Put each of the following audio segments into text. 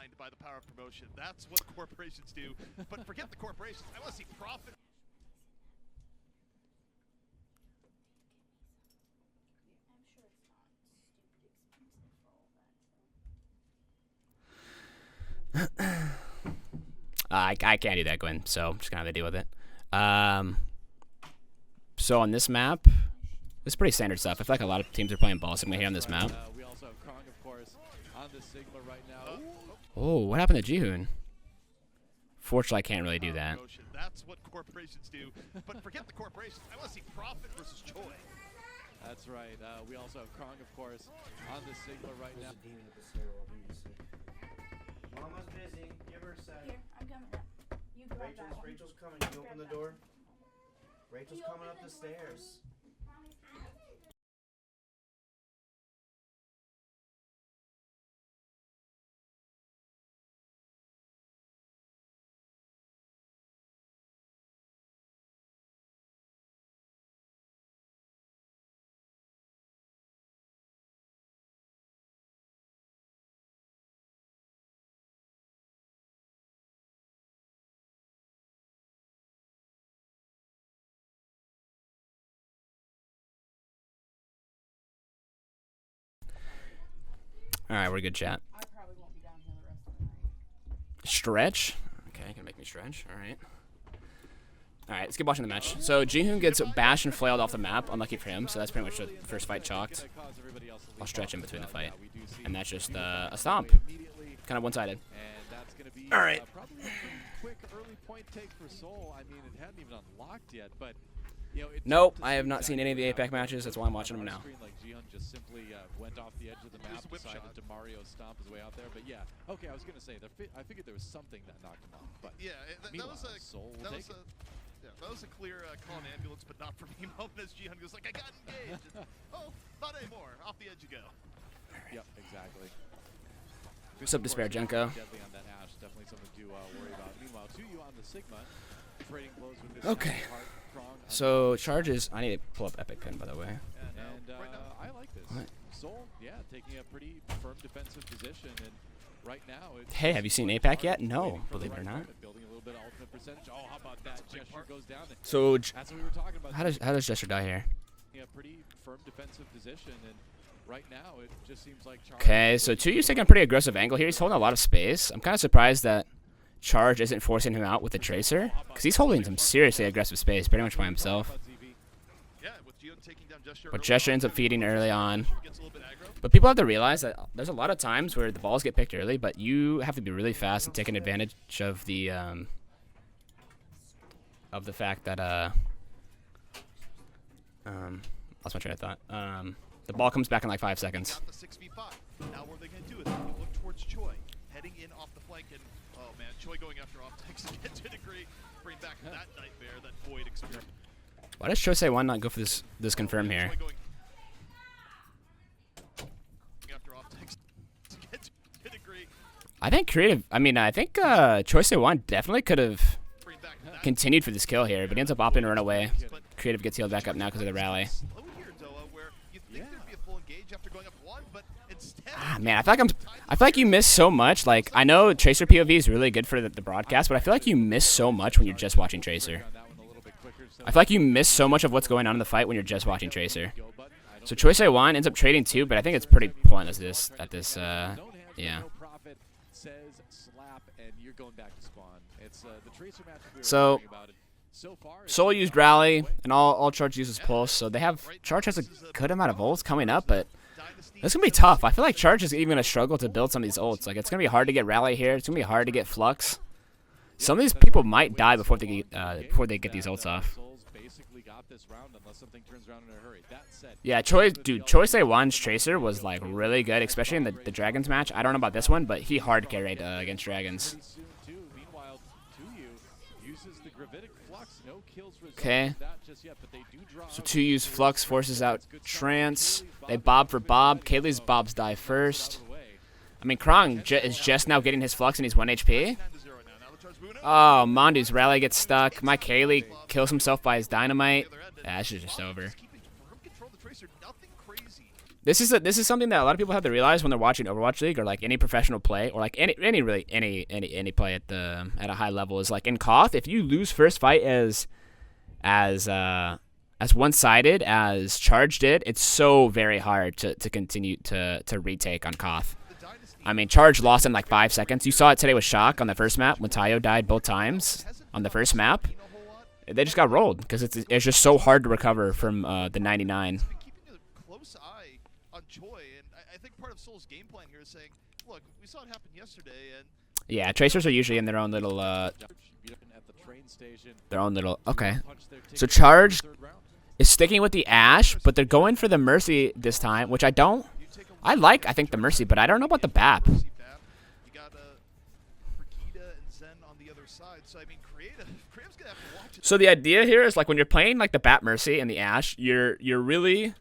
defined by the power of promotion. That's what corporations do. But forget the corporations. I want to see profit. I can't do that, Gwen, so I'm just going to have to deal with it. So on this map, it's pretty standard stuff. I feel like a lot of teams are playing ball sigma here on this map. We also have Krong, of course, on the Sigma right now. Oh, what happened to Jihoon? Fortunately, I can't really do that. That's what corporations do. But forget the corporations. I want to see profit versus Choi. That's right. We also have Krong, of course, on the Sigma right now. Mama's busy. Give her a sec. Here, I'm coming up. You grab that one. Rachel's coming. Can you open the door? Rachel's coming up the stairs. All right, we're good, chat. I probably won't be down here the rest of the night. Stretch. Okay, gonna make me stretch. All right. All right, let's keep watching the match. So Jihoon gets bashed and flailed off the map. Unlucky for him. So that's pretty much the first fight chalked. I'll stretch in between the fight, and that's just a stomp. Kind of one-sided. All right. Probably a quick early point take for Seoul. I mean, it hadn't even unlocked yet, but you know, Nope, I have not seen any of the APAC matches. That's why I'm watching them now. Like Jihoon just simply went off the edge of the map, decided to Mario stomp his way out there. But yeah, okay, I was gonna say I figured there was something that knocked him off. But Yeah, that was a Seoul will that take was a that was a clear call an ambulance, but not for me moment as Jihoon goes like, I got engaged. And, oh, not anymore. Off the edge you go. Yep, exactly. What's up, Despair Junko? Deadly on that Ash, definitely something to worry about. Meanwhile, 2U on the Sigma, trading blows with this Okay. Krong. So charges. I need to pull up Epic Pin, by the way. And right now. I like this. What? Seoul, yeah, taking a pretty firm defensive position, and right now it's Hey, have you seen APAC yet? No, believe it or not. Building a little bit of ultimate percentage. Oh, how about that? Gesture goes down. So That's what we were talking about. how does Gesture die here? A pretty firm defensive position, and right now it just seems like Charge. Okay, so 2U's taking a pretty aggressive angle here. He's holding a lot of space. I'm kind of surprised that Charge isn't forcing him out with the Tracer, because he's holding some seriously aggressive space pretty much by himself. Yeah, with Jihoon taking down Gesture. But early Gesture on, ends up feeding early on. gets a little bit aggro. But people have to realize that there's a lot of times where the balls get picked early, but you have to be really fast and taking advantage of the fact that lost my train of thought. The ball comes back in like 5 seconds. Got the 6v5. Now what are they going to do with it? You look towards Choi, heading in off the flank, and oh man, Choi going after optics again to a degree. Bring back that nightmare, that void experience. Why does Chosei One not go for this confirm here? Choi going after optics again to a degree. I think Chosei One definitely could have Bring back that continued for this kill here, but he ends up opting to run away. Creative gets healed back up now because of the rally. slow here, Doa, where you think there'd be a full engage after going up one, but instead. Ah, man, I feel like you miss so much. Like, I know Tracer POV is really good for the broadcast, but I feel like you miss so much when you're just watching Tracer. I feel like you miss so much of what's going on in the fight when you're just watching Tracer. So Chosei One ends up trading 2, but I think it's pretty pointless yeah. So Seoul used Rally, and all Charge uses Pulse, so Charge has a good amount of ults coming up, but it's going to be tough. I feel like Charge is even going to struggle to build some of these ults. Like, it's going to be hard to get Rally here. It's going to be hard to get Flux. Some of these people might die before they get these ults off. Yeah, Choi Wan's Tracer was like really good, especially in the Dragons match. I don't know about this one, but he hard carried against Dragons. Okay. So 2U's Flux forces out Trance. They bob for Bob. Kaylee's Bobs die first. I mean, Krong is just now getting his Flux and he's 1 HP. Oh, Mondu's Rally gets stuck. My Kaylee kills himself by his Dynamite. Yeah, this is just over. this is something that a lot of people have to realize when they're watching Overwatch League or like any professional play or like any play at a high level is like in Koth, if you lose first fight as one-sided as Charge did, it's so very hard to continue to retake on Koth. I mean, Charge lost in like 5 seconds. You saw it today with Shock on the first map when Tayo died both times on the first map. They just got rolled because it's just so hard to recover from the 99. On Choi, and I think part of Seoul's game plan here is saying, look, we saw it happen yesterday, and yeah, tracers are usually in their own little okay. So Charge is sticking with the Ashe, but they're going for the Mercy this time, which I think the Mercy, but I don't know about the BAP. You got Brigida and Zen on the other side, so I mean, Creative's gonna have to watch it. So the idea here is like when you're playing like the BAP Mercy and the Ashe, you're really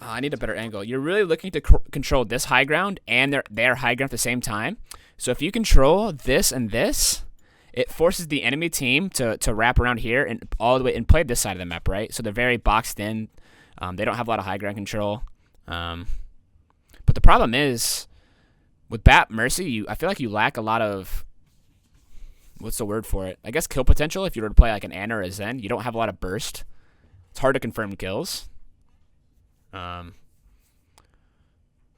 I need a better angle. You're really looking to control this high ground and their high ground at the same time. So if you control this and this, it forces the enemy team to wrap around here and all the way and play this side of the map, right? So they're very boxed in. They don't have a lot of high ground control. But the problem is with BAP Mercy, I feel like you lack a lot of, what's the word for it? I guess kill potential. If you were to play like an Ana or a Zen, you don't have a lot of burst. It's hard to confirm kills.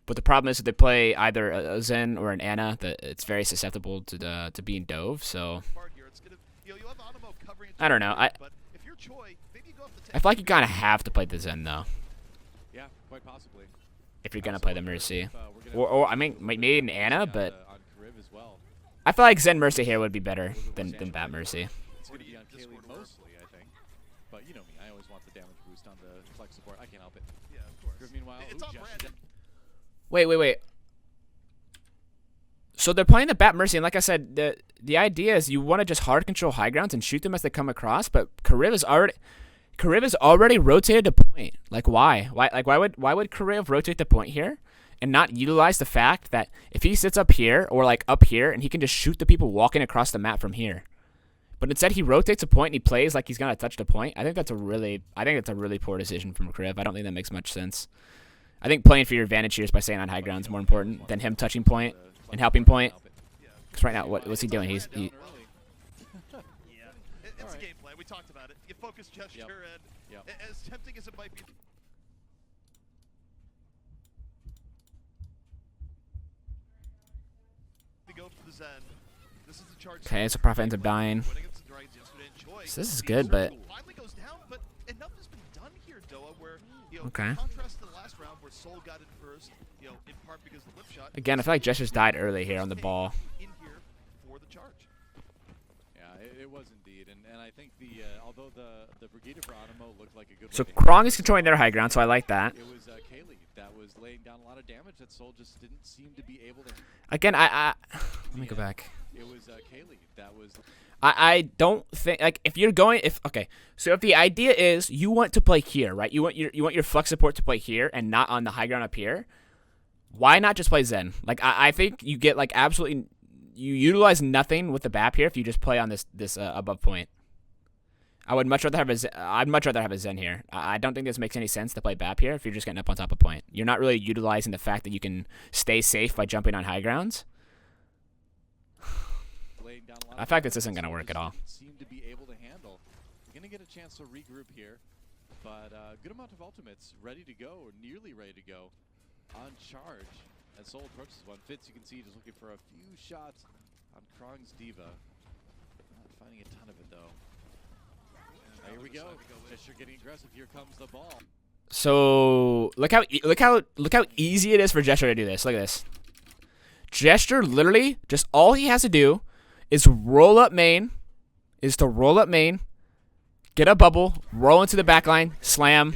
But the problem is that they play either a Zen or an Ana, that it's very susceptible to being dove. So I don't know. I feel like you kind of have to play the Zen though. Yeah, quite possibly. If you're gonna play the Mercy, or I mean maybe an Ana, but I feel like Zen Mercy here would be better than BAP Mercy. It's going to be on Kaylee mostly, I think. But you know me, I always want the damage boost on the flex support. I can't help it. Yeah, of course. Meanwhile, It's on Brandon. Wait. So they're playing the BAP Mercy, and like I said, the idea is you want to just hard control high grounds and shoot them as they come across. But Kariv is already rotated to point. Like why? Why would Kariv rotate the point here and not utilize the fact that if he sits up here or like up here and he can just shoot the people walking across the map from here? But instead he rotates a point and he plays like he's gonna touch the point. I think that's a really poor decision from Kariv. I don't think that makes much sense. I think playing for your advantage here is by staying on high ground is more important than him touching point and helping point. Because right now, what's he doing? It's a game plan. We talked about it. You focus gesture, and as tempting as it might be. To go for the Zen. This is the Charge. Okay, so Prophet ends up dying. So this is good, but Finally goes down, but enough has been done here, Doa, where okay. Contrast to the last round where Seoul got in first, in part because of the lip shot. Again, I feel like Gestures died early here on the ball. In here for the Charge. Yeah, it was indeed, and I think although the Brigida for Animo looked like a good. So Krong is controlling their high ground, so I like that. It was Kaylee that was laying down a lot of damage that Seoul just didn't seem to be able to. Again, let me go back. It was Kaylee that was. I don't think like if the idea is you want to play here, right? You want your flex support to play here and not on the high ground up here. Why not just play Zen? Like I think you get like absolutely you utilize nothing with the BAP here if you just play on this above point. I would much rather have a Zen here. I don't think this makes any sense to play BAP here if you're just getting up on top of point. You're not really utilizing the fact that you can stay safe by jumping on high grounds. I feel like this isn't going to work at all. Seem to be able to handle. You're going to get a chance to regroup here, but good amount of ultimates ready to go, or nearly ready to go, on Charge. As Seoul approaches one, Fitz, you can see just looking for a few shots on Krong's Diva. Not finding a ton of it though. Here we go. Gesture getting aggressive. Here comes the ball. So look how easy it is for Gesture to do this. Look at this. Gesture literally just all he has to do is roll up main, get a bubble, roll into the backline, slam.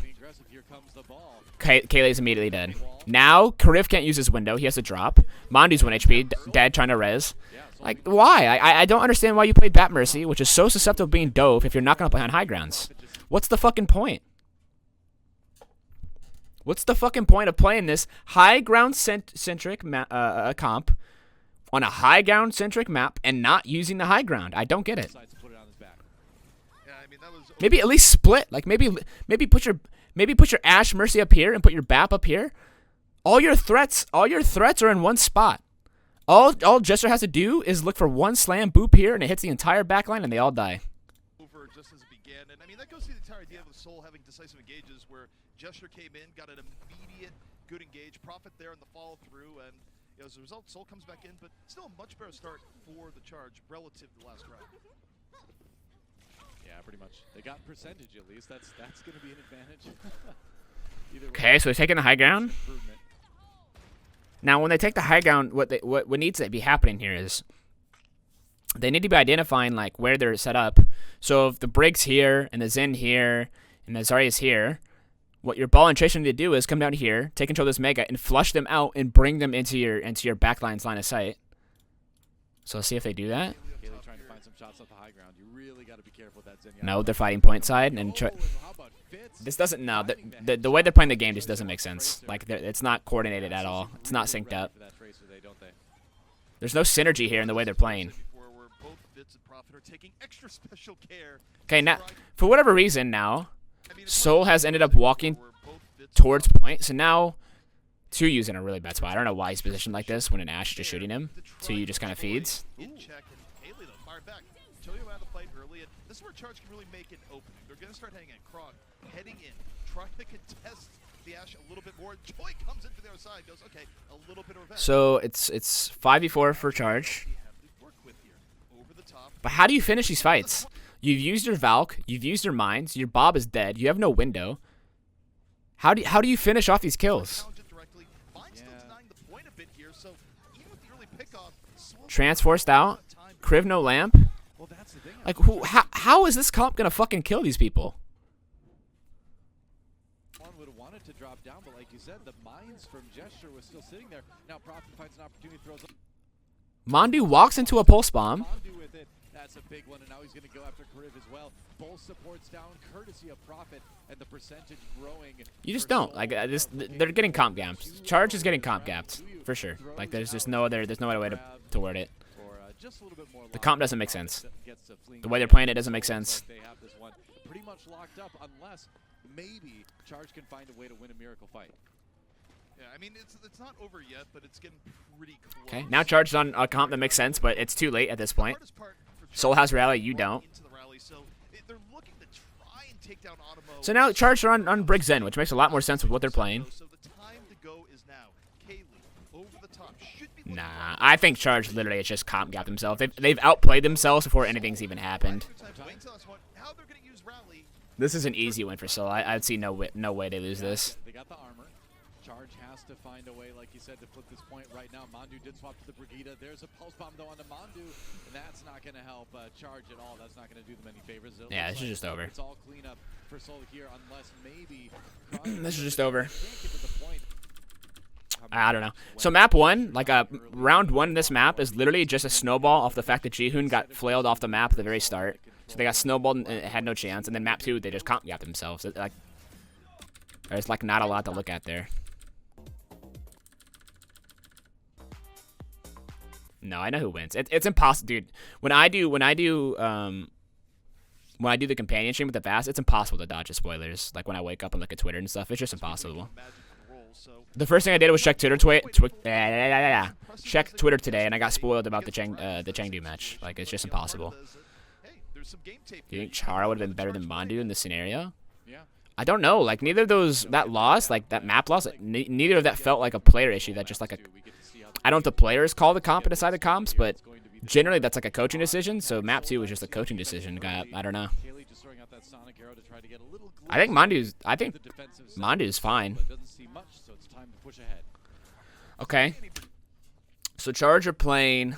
Kaylee's immediately dead. Now Kariv can't use his window. He has to drop. Mondu's 1 HP, dead, trying to res. Like, why? I don't understand why you played Bat Mercy, which is so susceptible of being dove if you're not going to play on high grounds. What's the fucking point? What's the fucking point of playing this high ground centric comp on a high ground centric map and not using the high ground? I don't get it. Maybe at least split. Like maybe Maybe put your Ashe Mercy up here and put your BAP up here. All your threats are in one spot. All Jester has to do is look for one slam boop here, and it hits the entire backline, and they all die. Over just as it began, and I mean that goes to the entire idea of the Seoul having decisive engages, where Gesture came in, got an immediate good engage, profit there in the follow through, and as a result, Seoul comes back in, but still a much better start for the Charge relative to the last round. Yeah, pretty much. They got percentage at least. That's going to be an advantage. Okay, so they're taking the high ground. Now, when they take the high ground, what needs to be happening here is they need to be identifying like where they're set up. So if the Brig's here and the Zen here and the Zarya's here, what your ball and Tracer need to do is come down here, take control of this Mega, and flush them out and bring them into your backline's line of sight. So let's see if they do that. Kaylee trying to find some shots off the high ground. You really got to be careful with that Zen. No, they're fighting point side and this doesn't. No, the way they're playing the game just doesn't make sense. Like it's not coordinated at all. It's not synced up. There's no synergy here in the way they're playing. Okay, now for whatever reason now, Seoul has ended up walking towards point. So now 2U's in a really bad spot. I don't know why he's positioned like this when an Ashe is just shooting him. 2U just kind of feeds. This is where Charge can really make an opening. They're going to start heading at Krog, heading in, trying to contest the Ashe a little bit more. Joy comes in from the other side, goes, okay, a little bit of revenge. So it's 5v4 for Charge. But how do you finish these fights? You've used your Valk, you've used your Mines, your Bob is dead, you have no window. How do you finish off these kills? Transforced out, Kriv no lamp. Like, how is this comp gonna fucking kill these people? One would have wanted to drop down, but like you said, the mines from Gesture was still sitting there. Now Prophet finds an opportunity, throws up. Mondu walks into a pulse bomb. Mondu with it. That's a big one, and now he's gonna go after Kriv as well. Both supports down, courtesy of Prophet, and the percentage growing. You just don't like this. They're getting comp gapped. Charge is getting comp gapped for sure. Like there's just no other way to word it. The comp doesn't make sense. The way they're playing it doesn't make sense. They have this one pretty much locked up, unless maybe Charge can find a way to win a miracle fight. Yeah, I mean it's not over yet, but it's getting pretty close. Okay, now Charge is on a comp that makes sense, but it's too late at this point. Soul has rally, you don't. So now Charge are on Brig Zen, which makes a lot more sense with what they're playing. Nah, I think Charge literally has just comp gapped themselves. They've outplayed themselves before anything's even happened. This is an easy win for Seoul. I'd see no way they lose this. They got the armor. Charge has to find a way, like you said, to flip this point right now. Mondu did swap to the Brigida. There's a pulse bomb though on the Mondu, and that's not going to help Charge at all. That's not going to do them any favors. Yeah, this is just over. It's all clean up for Seoul here, unless maybe this is just over. I don't know. So map 1, like round 1 in this map is literally just a snowball off the fact that Jihoon got flailed off the map at the very start. So they got snowballed and had no chance. And then map 2, they just comp gapped themselves. There's like not a lot to look at there. No, I know who wins. It's impossible, dude. When I do the companion stream with the Vast, it's impossible to dodge the spoilers. Like when I wake up and look at Twitter and stuff, it's just impossible. The first thing I did was check Twitter check Twitter today, and I got spoiled about the Chengdu match. Like it's just impossible. Do you think Chara would have been better than Mondu in this scenario? Yeah. I don't know. Like neither of those, that loss, like that map loss, neither of that felt like a player issue. That just like a, I don't know if the players call the comp and decide the comps, but generally that's like a coaching decision. So map 2 was just a coaching decision. I don't know. I think Mondu's fine. Okay. So Charge are playing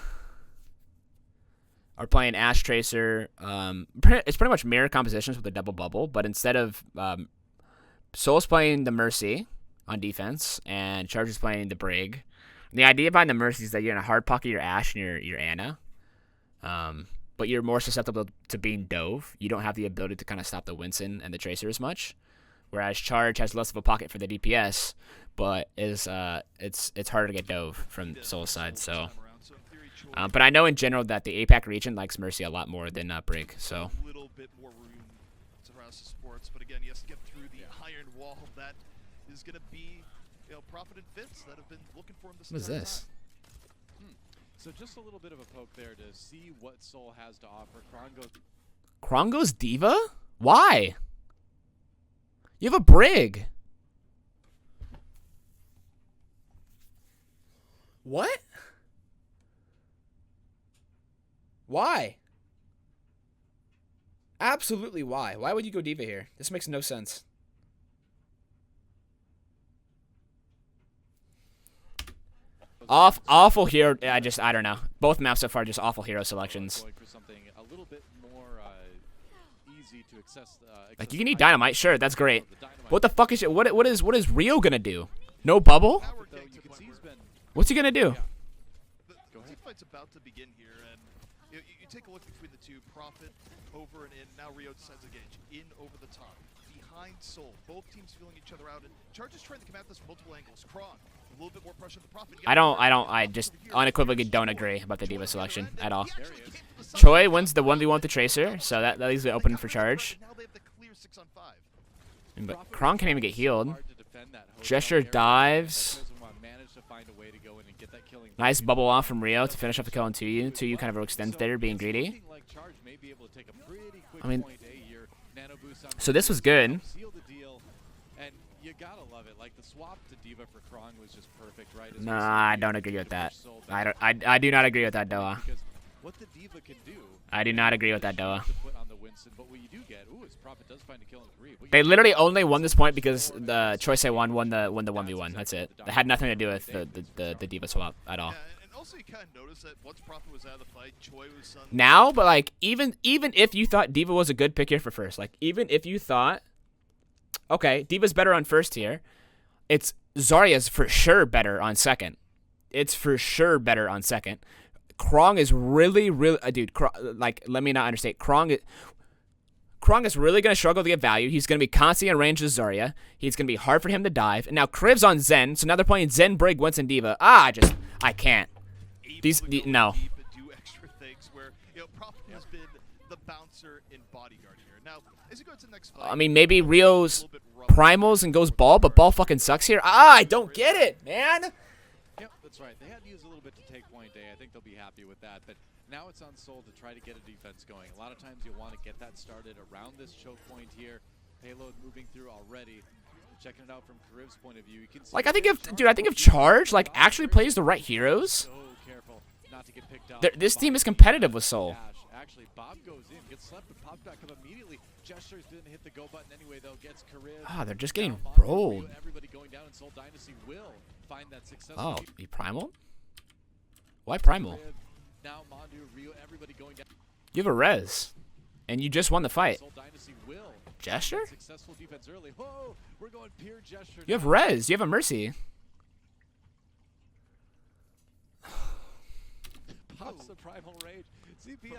Ashe Tracer. It's pretty much mirror compositions with a double bubble, but instead of Soul's playing the Mercy on defense, and Charge is playing the Brig. And the idea behind the Mercy is that you're gonna hard pocket your Ashe and your Ana, but you're more susceptible to being dove. You don't have the ability to kind of stop the Winston and the Tracer as much, whereas Charge has less of a pocket for the DPS, but it's harder to get dove from Soul's side. So. But I know in general that the APAC region likes Mercy a lot more than Brig, so. House of Sports, but again, he has to get through the iron wall. That is going to be, Prophet and Fitz that have been looking for him this What is entire this? time. So just a little bit of a poke there to see what Seoul has to offer. Krongo's Diva? Why? You have a Brig. What? Why? Absolutely why? Why would you go Diva here? This makes no sense. Awful hero. I don't know. Both maps so far just awful hero selections. Going for something a little bit more easy to access. Like you can need dynamite, sure, that's great. What the fuck is it? What is Rio gonna do? No bubble? Now we're getting to the point where What's he gonna do? the team fight's about to begin here, and you take a look between the two. Prophet over and in. Now Rio decides to engage in over the top, behind Seoul. Both teams feeling each other out, and Charge is trying to come at this from multiple angles. Krong, a little bit more pressure on the Prophet. I just unequivocally don't agree about the Diva selection at all. Choi wins the 1v1 with the Tracer, so that leaves it open for Charge. Now they have the clear 6-on-5. But Krong can't even get healed. Gesture dives. Nice bubble off from Rio to finish up the kill on 2U. 2U kind of overextends there, being greedy. I mean, so this was good. You gotta love it. Like the swap to Diva for Krong was just perfect, right? Nah, I don't agree with that. I do not agree with that, Doa. What the Diva can do. I do not agree with that, Doa. But what you do get, is Prophet does find a kill in 3. They literally only won this point because the Choice A1 won the 1v1. That's it. It had nothing to do with the Diva swap at all. Yeah, and also you kind of notice that once Prophet was out of the fight, Choi was Now, but like even if you thought Diva was a good pick here for first, like even if you thought, okay, Diva's better on first here, it's Zarya's for sure better on second. It's for sure better on second. Krong is really, dude. Like, let me not understate. Krong is really going to struggle to get value. He's going to be constantly in range of Zarya. He's going to be hard for him to dive. And now Kriv's on Zen, so now they're playing Zen, Brig, Winston, Diva. I can't. No. Do extra things where, Prophet has been the bouncer in bodyguard here. Now, as you go to the next fight, I mean, maybe Rio's primals and goes ball, but ball fucking sucks here. I don't get it, man. Yep, that's right. They had to use a little bit to take point A. I think they'll be happy with that. But now it's on Seoul to try to get a defense going. A lot of times you want to get that started around this choke point here. Payload moving through already. Checking it out from Kariv's point of view. You can see Like, I think if Charge like actually plays the right heroes, so careful not to get picked up. this team is competitive with Seoul. Actually, Bob goes in, gets slept, but pops back up immediately. Gestures didn't hit the go button anyway, though. Gets Kariv. Ah, they're just getting Now Mondu, rolled. Rio, everybody going down, and Seoul Dynasty will find that successful. Oh, he primal? Why primal? Kariv, now Mondu, Rio, everybody going down. You have a res, and you just won the fight. Seoul Dynasty will Gesture? successful defense early. Whoa, we're going pure gesture. You have now. res. You have a mercy. Pops the primal rage.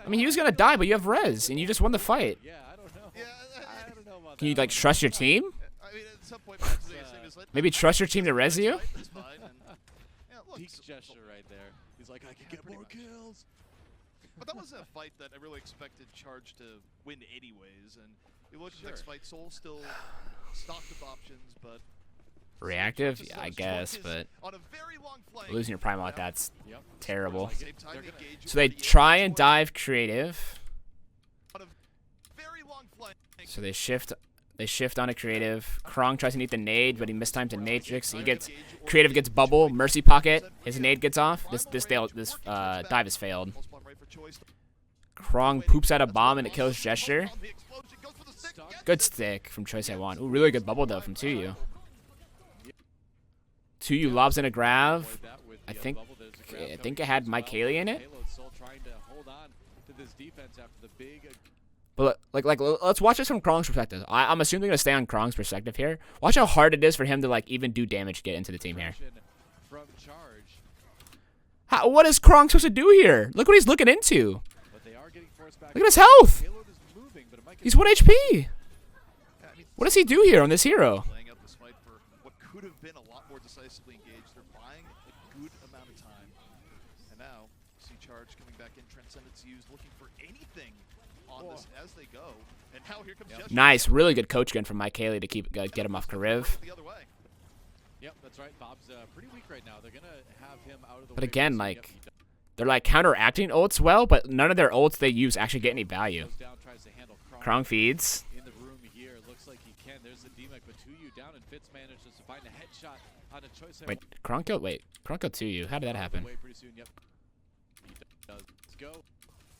I mean, he was gonna die, but you have res, and you just won the fight. Yeah, I don't know. Yeah, I don't know about Can you that. like trust your team? I mean, at some point, Prophet's name is like, Maybe trust your team to res you? That's fine. And, look, Peak gesture right there. He's like, I can get pretty more much. kills. But that wasn't a fight that I really expected Charge to win anyways. And you look at the next fight, Seoul still stocked of options, but Reactive? just, Yeah, I Strike guess, is but on a very long flank. losing your primal like that's Yep. terrible. Same time, They're gonna- engage So they with the try and Choi dive creative. on a very long flank. So they shift on a creative. Krong tries to eat the nade, but he mistimes a matrix. He gets creative gets bubble, mercy pocket. His nade gets off. This dive is failed. Pulse bomb right for Choi. Krong poops out a bomb and it kills Gesture. The explosion goes for the stick. Gets Good stick from Choice A1. Ooh, really good bubble though from 2U. 2U lobs in a grav. Avoid that with I the think bubble. There's a grab I coming think it through had as Mike well. Haley in it. Payload still trying to hold on to this defense after the big But like let's watch this from Krong's perspective. I'm assuming they're gonna stay on Krong's perspective here. Watch how hard it is for him to like even do damage to get into the team here. aggression from Charge. What is Krong supposed to do here? Look what he's looking into. But they are getting forced back. Look at his health. Payload is moving, but it might get He's 1 HP. Yeah, I mean, What does he do here on this hero? laying out this fight for what could have been a lot more decisively engaged. They're buying a good amount of time. And now, see Charge coming back in. Transcendence used, looking for anything on this as they go. And now here comes Gesture. Nice, really good coach gun from Mike Haley to get him off Kariv. The other way. Yep, that's right. Bob's pretty weak right now. They're gonna have him out of the way. But again, So, like, yep, he does they're like counteracting ults well, but none of their ults they use actually get any value. goes down, tries to handle Krong feeds. in the room here. Looks like he can. There's the DMAC, but 2U down, and Fitz manages to find a headshot on a choice. Wait, Krong killed 2U. How did that happen? Away pretty soon. Yep. He does. Let's go.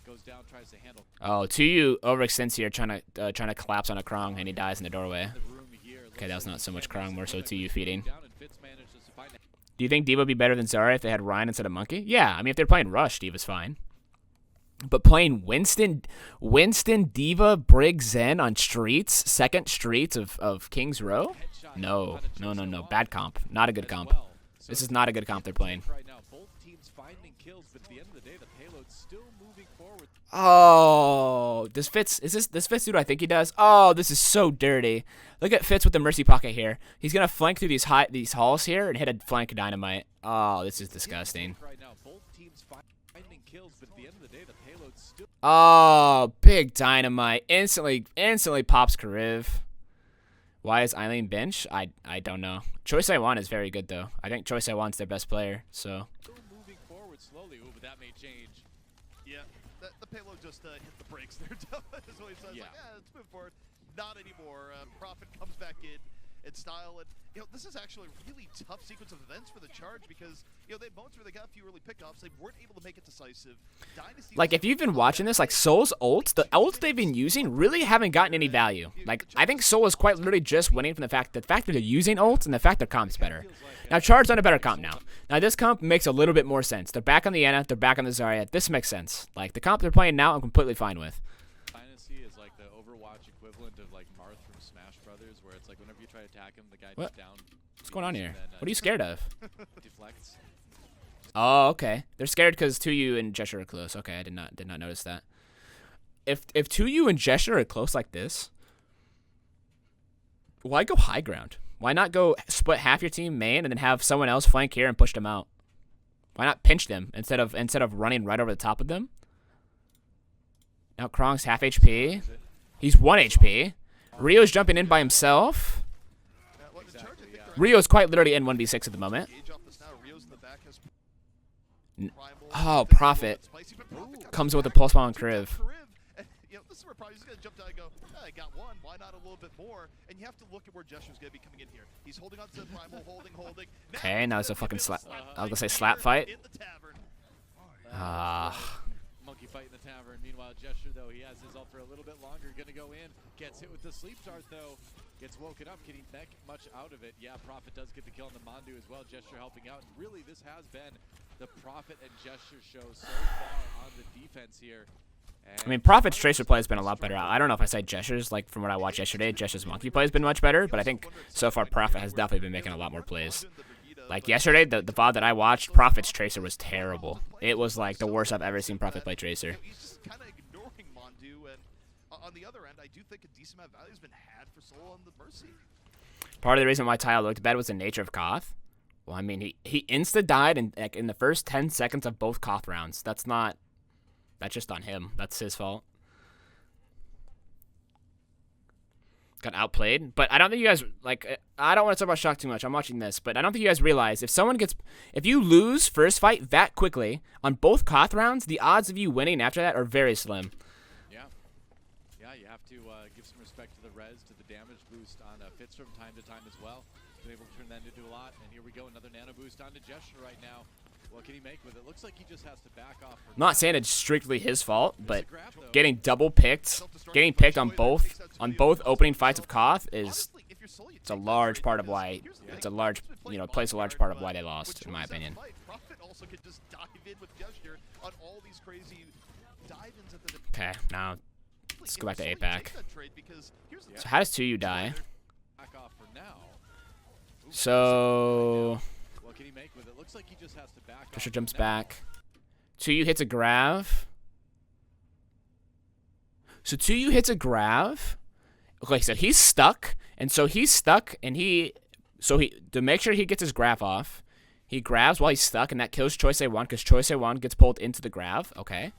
Goes down, tries to handle Oh, 2U overextends here, trying to collapse on a Krong, and he dies in the doorway. the room here. Okay, that was not so much Krong, more so Looks 2U like feeding. down, and Fitz manages to find a Do you think Diva would be better than Zarya if they had Ryan instead of Monkey? Yeah, I mean, if they're playing Rush, Diva's fine. But playing Winston, Diva, Brig, Zen on streets, second streets of Kings Row? headshot No, on a choice no. of Bad comp. Not a good as comp. well. So This is not a good comp they're playing. right now, both teams finding kills, but at the end of the day, the payload's still moving forward. Oh, this Fitz do what I think he does? Oh, this is so dirty. Look at Fitz with the Mercy Pocket here. He's gonna flank through these halls here and hit a flank dynamite. Oh, this is disgusting. Right now, both teams finding kills, but at the end of the day, the payload's still Oh, big dynamite. Instantly pops Kariv. Why is Eileen bench? I don't know. Choice I Want is very good though. I think Choice I Want's their best player. So moving forward slowly. Ooh, but that may change. Yeah, the payload just hit the brakes there. Is what he says. Yeah. Like, let's move forward. Not anymore. Prophet comes back in style, and this is actually a really tough sequence of events for the Charge because they had moments where they got a few early pickoffs. They weren't able to make it decisive. Dynasty like if you've been watching this, like Soul's ults, the ults they've been using really haven't gotten any value. Like I think Soul is quite literally just winning from the fact that they're using ults and the fact their comp's better. Now Charge's on a better comp now. Now this comp makes a little bit more sense. They're back on the Ana, they're back on the Zarya. This makes sense. Like the comp they're playing now, I'm completely fine with. Dynasty is like the Overwatch equivalent of like Marth from Smash Brothers, where it's like whenever you try to attack him, the guy What? just down. What's going on here? and then, What are you scared of? Deflects. Oh, okay. They're scared because 2U and Gesture are close. Okay, I did not notice that. If 2U and Gesture are close like this, why go high ground? Why not go split half your team main and then have someone else flank here and push them out? Why not pinch them instead of running right over the top of them? Now Krong's half HP. He's 1 HP. Rio's jumping in by himself. Rio's quite literally in 1v6 at the moment. Oh, Prophet comes with a pulse bomb on Kriv. This is where probably he's going to jump down and go, I got one, why not a little bit more? And you have to look at where Gesture's going to be coming in here. He's holding on to the Primal, holding. Okay, now it's a fucking slap. I was going to say slap fight. Monkey fight in the tavern. Meanwhile, Gesture, though, he has his ult for a little bit longer. Going to go in. Gets hit with the sleep dart, though. Gets woken up, getting back much out of it. Yeah, Prophet does get the kill on the Mandu as well. Gesture helping out. And really, this has been the Prophet and Gesture show so far on the defense here. I mean, Prophet's Tracer play has been a lot better. I don't know if I say Gesture's, like from what I watched yesterday, Gesture's Monkey play has been much better, but I think so far Prophet has definitely been making a lot more plays. Like yesterday, the VOD that I watched, Prophet's Tracer was terrible. It was like the worst I've ever seen Prophet play Tracer. He's just kind of ignoring Mandu, and on the other end, I do think a decent amount of value has been had for Seoul on the Mercy. Part of the reason why Tile looked bad was the nature of Koth. Well, I mean, he insta-died in the first 10 seconds of both Koth rounds. That's just on him. That's his fault. Got outplayed. But I don't think you guys, like, I don't want to talk about Shock too much. I'm watching this. But I don't think you guys realize if you lose first fight that quickly on both Koth rounds, the odds of you winning after that are very slim. Yeah. Yeah, you have to give some respect to the res, to the damage boost on Fitz from time to time as well. Been able to turn that into a lot. And here we go, another nano boost onto Gesture right now. What can he make with it? Looks like he just has to back off. I'm not saying it's strictly his fault, but getting double picked, getting picked on both opening fights of Koth it's a large part of why plays a large part of why they lost, in my opinion. Okay, now let's go back to APAC. So how does 2U die? So Trisha jumps back. 2U hits a grav. So 2U hits a grav. Okay, so he's stuck, and to make sure he gets his grav off, He grabs while he's stuck, and that kills Choice A1 because Choice A1 gets pulled into the grab. Okay.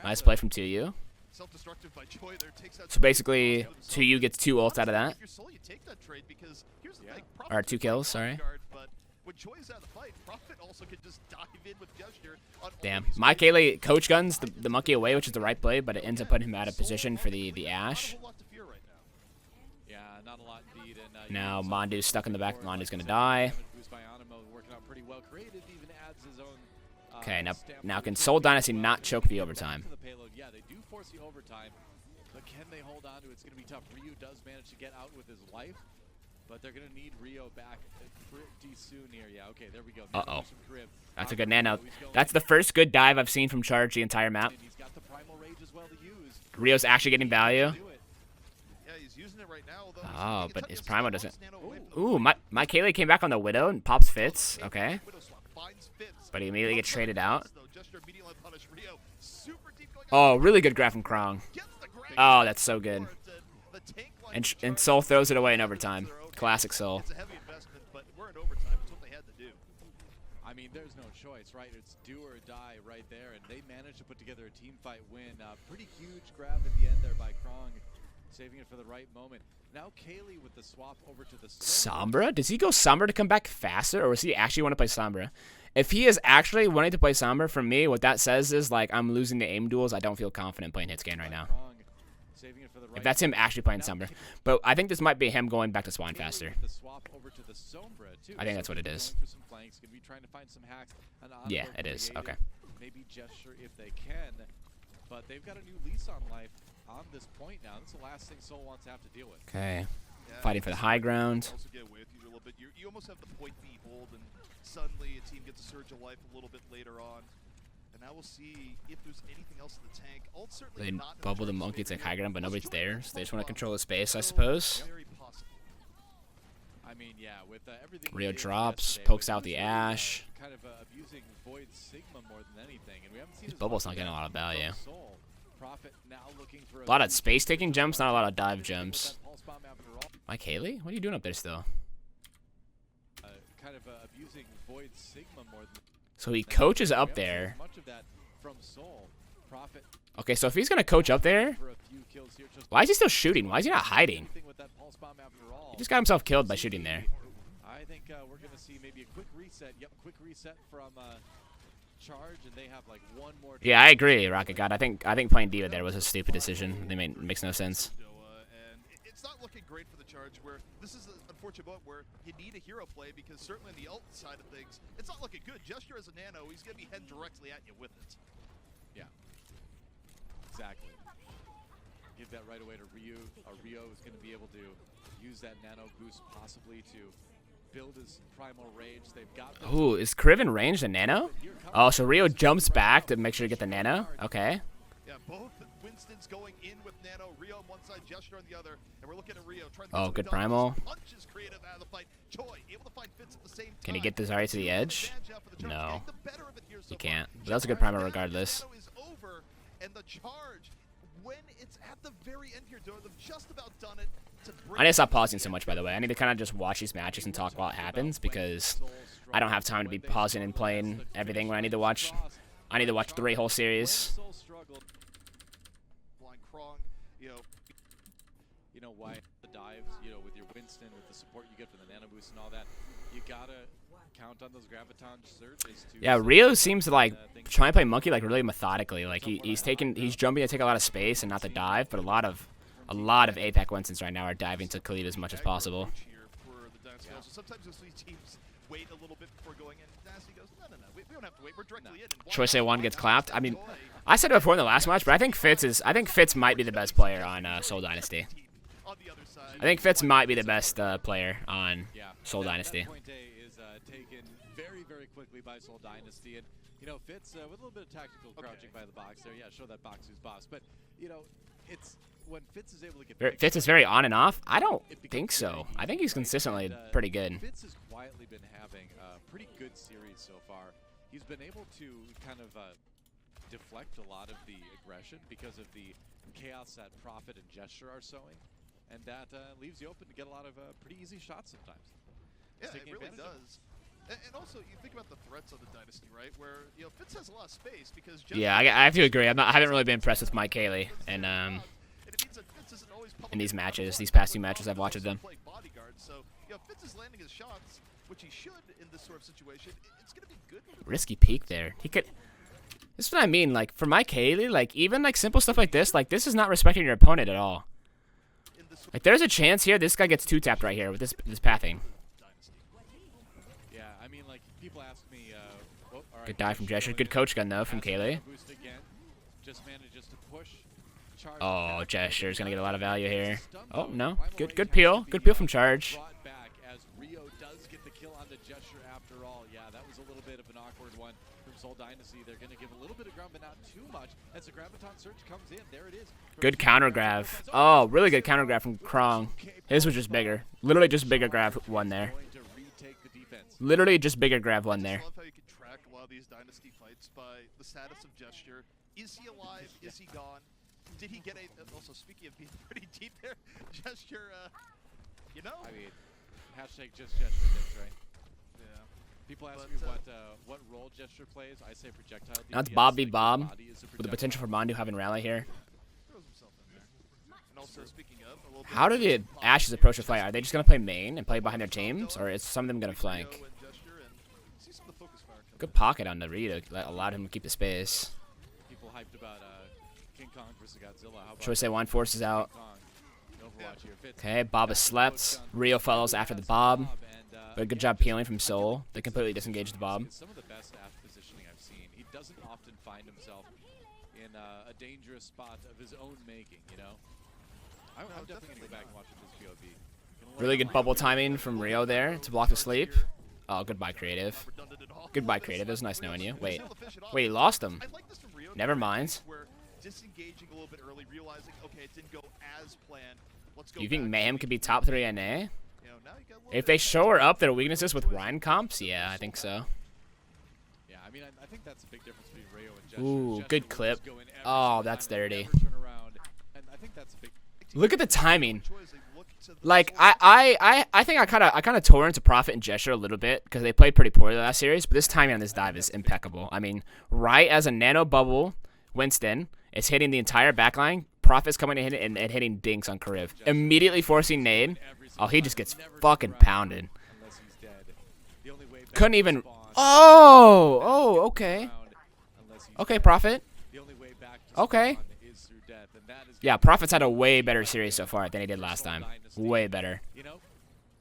Nice play from 2U. Self-destructive by Choi there, takes out So basically, 2U gets 2 ults out of that. If you're Seoul, you take that trade because here's the thing, Or Prophet 2 can kills, fight sorry. bodyguard, but when Choi is out of the fight, Prophet also can just dive in with gesture on all Damn. these My players. Kaylee coach guns the monkey away, which is the right play, but it ends up putting him out of position for the Ash. Not a whole lot to fear right now. Yeah, not a lot indeed. And, Now Mondu's stuck in the back. Mondu's gonna die. Boost by Animo, working out pretty well. Creative even adds his own. Okay, stamp now to can the Seoul payload. Dynasty not choke the overtime? To the payload. Yeah, they do force the overtime, but can they hold on to it? It's going to be tough. Ryu does manage to get out with his life, but they're going to need Rio back pretty soon here. Yeah, okay, there we go. Uh-oh. Some crib. That's a good nano. That's the first good dive I've seen from Charge the entire map. And he's got the primal rage as well to use. Rio's actually getting value. Do it. Yeah, he's using it right now, though. Oh, but his Primo doesn't. Ooh, Ooh, my Kaylee came back on the Widow and pops Fitz. Okay. But he immediately gets traded out. Oh, really good grab from Krong. Oh, that's so good. And Seoul throws it away in overtime. Classic Seoul. It's a heavy investment, but we're in overtime. It's what they had to do. I mean, there's no choice, right? It's do or die right there, and they managed to put together a team fight win. Pretty huge grab at the end there by Krong, saving it for the right moment. Now Kaylee with the swap over to the Sombra? Does he go Sombra to come back faster, or does he actually want to play Sombra? If he is actually wanting to play Sombra, for me, what that says is, like, I'm losing the aim duels. I don't feel confident playing Hitscan right now. If that's him actually playing Sombra. But I think this might be him going back to Spawn faster. I think that's what it is. Yeah, it is. Okay. Maybe gesture if they can, but they've got a new lease on life on this point now. This is the last thing Seoul wants to have to deal with. Okay. Yeah, Fighting for the high ground. Also get away with you a little bit. You almost have the point that you hold, and suddenly a team gets a surge of life a little bit later on. And now we'll see if there's anything else in the tank. Ult certainly They not in bubble the Charge's monkey, it's like favor high ground, but here. nobody's there. So they just want to control the space, I So, suppose. very possible. I mean, yeah, with everything Rio he did drops, yesterday, pokes with out the usually, Ash. kind of abusing Void Sigma more than anything, and we haven't seen His as bubble's much not getting a lot of from value. Soul. Prophet now looking for A lot of huge space taking push jumps, not a lot of dive with jumps. that pulse bomb after all. Mike Haley? What are you doing up there still? Kind of abusing Void Sigma more than So he coaches we up haven't seen there. much of that from Soul. Prophet Okay, so if he's going to coach up there, for a few kills here, just why is he still shooting? Why is he not hiding? anything with that pulse bomb after all. He just got himself killed by shooting there. I think we're going to see maybe a quick reset. Yep, quick reset from Charge, and they have like one more. Yeah, I agree, Rocket God. I think playing Diva there was a stupid decision. They makes no sense. And it's not looking great for the Charge, where this is an unfortunate moment where you need a hero play, because certainly on the ult side of things, it's not looking good. Gesture as a nano, he's going to be heading directly at you with it. Yeah. Exactly. Give that right away to Ryu. Rio is going to be able to use that nano boost possibly to build his primal rage. They've got. Ooh, is Kriven ranged a nano? Oh, so Rio jumps back to make sure to get the nano? Okay. Yeah, both Winston's going in with nano. Rio on one side, Gesture on the other, and we're looking at Rio trying to. Oh, good primal. Punches creative out of the fight. Choi able to find Fitz at the same time. Can he get this Zarya to the edge? No. He He can't. But that was a good primal regardless. Nano is over, and the Charge, when it's at the very end here, they've just about done it. I need to stop pausing so much, by the way. I need to kind of just watch these matches and talk while it happens, because I don't have time to be pausing and playing everything when I need to watch. I need to watch 3 whole series. Blind Krong, you know why the dives, with your Winston, with the support you get from the nano boost and all that, you gotta count on those graviton surges to. Yeah, Rio seems to like try and play monkey like really methodically. Like he's jumping to take a lot of space and not to dive, but a lot of APAC Winstons right now are diving to cleave as much as possible. Sometimes you'll see teams wait a little bit before going in. Dynasty goes, no, we don't have to wait. We're directly in. Choice A1 gets clapped. I mean, I said it before in the last match, but I think Fitz might be the best player on Seoul Dynasty. I think Fitz might be the best player on Seoul Dynasty. That point A is taken very, very quickly by Seoul Dynasty, and Fitz with a little bit of tactical crouching by the box there. Yeah, show that box who's boss. But it's when Fitz is able to get. Fitz is very on and off. I don't think so. I think he's consistently pretty good. Fitz has quietly been having a pretty good series so far. He's been able to kind of deflect a lot of the aggression because of the chaos that Prophet and Gesture are sowing. And that leaves you open to get a lot of pretty easy shots sometimes. Yeah, it really does. And also, you think about the threats on the Dynasty, right? Where, you know, Fitz has a lot of space because... Yeah, I have to agree. I haven't really been impressed with Mike Haley and in these matches, these past 2 matches I've watched of them. So, you know, Fitz is landing his shots, which he should in this sort of situation. It's going to be good. Risky peek there. He could... This is what I mean. Like, for Mike Haley, like, even, like, simple stuff like this is not respecting your opponent at all. Like, there's a chance here this guy gets 2-tapped right here with this pathing. Yeah, I mean, like, people ask me, all right, Good dive from Gesture. Good coach gun, though, from Kaylee. Just manages to push. Oh, Gesture's going to get a lot of value here. Oh, no. Good peel. Good peel from Charge. Back as Rio does get the kill on the Gesture after all. Yeah, that was a little bit of an awkward one from Seoul Dynasty. They're going to give a little bit of ground, but not too much. As the Graviton Surge comes in, there it is. Good counter grab. Oh, really good counter grab from Krong. His was just bigger. Literally just bigger grab one there. Literally just bigger grab one there. I love how you can track a lot of these Dynasty fights by the status of Gesture. Is he alive? Is he gone? Did he get a... Also, speaking of being pretty deep there, Gesture, you know? I mean, hashtag just Gesture dips, right? Yeah. People ask me what role Gesture plays. I say projectile DPS. Now it's Bob v. Like Bob, body is a with the potential for Mondu having rally here. Throws himself in there. And also, speaking of, a little bit How do the Ashes approach the fight? Are they just going to play main and play behind their teams, or is some of them going to flank? Good pocket on the Rita, allowed him to keep the space. People hyped about King Kong versus Godzilla. How about Choice A1 forces out. King Kong in Overwatch here? Fitz. Okay, Bob has slept. Rio follows after the Bob. But good job peeling from Seoul. They completely disengaged the Bob. Some of the best aft positioning I've seen. He doesn't often find himself in a dangerous spot of his own making, you know? I'm definitely going to go back and watch this POV. Really good bubble timing from Rio there to block the sleep. Oh, goodbye, Creative. Goodbye, Creative. It was nice knowing you. Wait, he lost him. Never mind. Disengaging a little bit early, realizing, okay, it didn't go as planned. Let's go. Do you think back. Mayhem could be top 3 NA? You know, now you got a little If bit they of shore up their weaknesses with Ryan comps, yeah, I think so. Yeah, I mean, I think that's a big difference between Rio and Gesture. Ooh, Gesture good will clip. just go in every Oh, single that's time and dirty. never turn around. And I think that's a big... Look at the timing. choice. They look to the Like soul. I think I kind of tore into Prophet and Gesture a little bit because they played pretty poorly last series, but this timing on this dive is impeccable. I mean, right as a nano bubble, Winston is hitting the entire backline. Prophet's coming to hit it and hitting dinks on Kariv, immediately forcing nade. Oh, he just gets fucking pounded. Unless he's dead. The only way back Couldn't to even. spawn Oh, okay. around unless he's Okay, dead. Prophet. The only way back to Okay. spawn is through death, and that is Yeah, gonna be Prophet's had a way better series so far than he did last time. Dynasty. Way better. You know,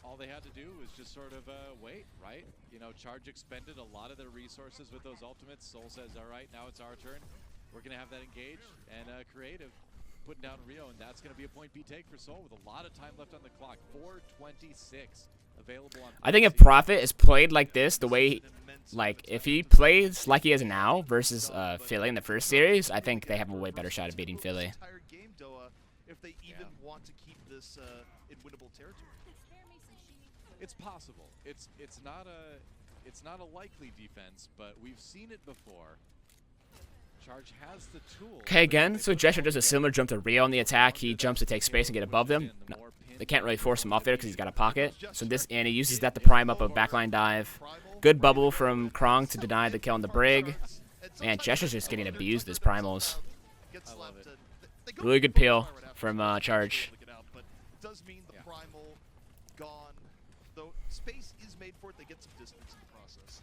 all they had to do was just sort of wait, right? You know, Charge expended a lot of their resources with those ultimates. Soul says, all right, now it's our turn. We're going to have that engaged. And Creative putting down Rio, and that's going to be a point B take for Soul with a lot of time left on the clock. 4:26 available on... I think if Prophet is played like this, the way, like, if he plays like he is now versus Philly in the first series, I think they have a way better shot at beating Philly. Entire game, Doa, if they even want to keep this in winnable territory. It's possible. It's not a likely defense, but we've seen it before. Charge has the tool. Okay, again, so Gesture does a similar jump to Rio on the attack. He jumps to take space and get above them. No, they can't really force him off there because he's got a pocket. So this, and he uses that to prime up a backline dive. Good bubble from Krong to deny the kill on the Brig. Man, Gesture's just getting abused as primals. I love it. Really good peel from Charge. But it does mean the primal gone. Though space is made for it, they get some distance in the process.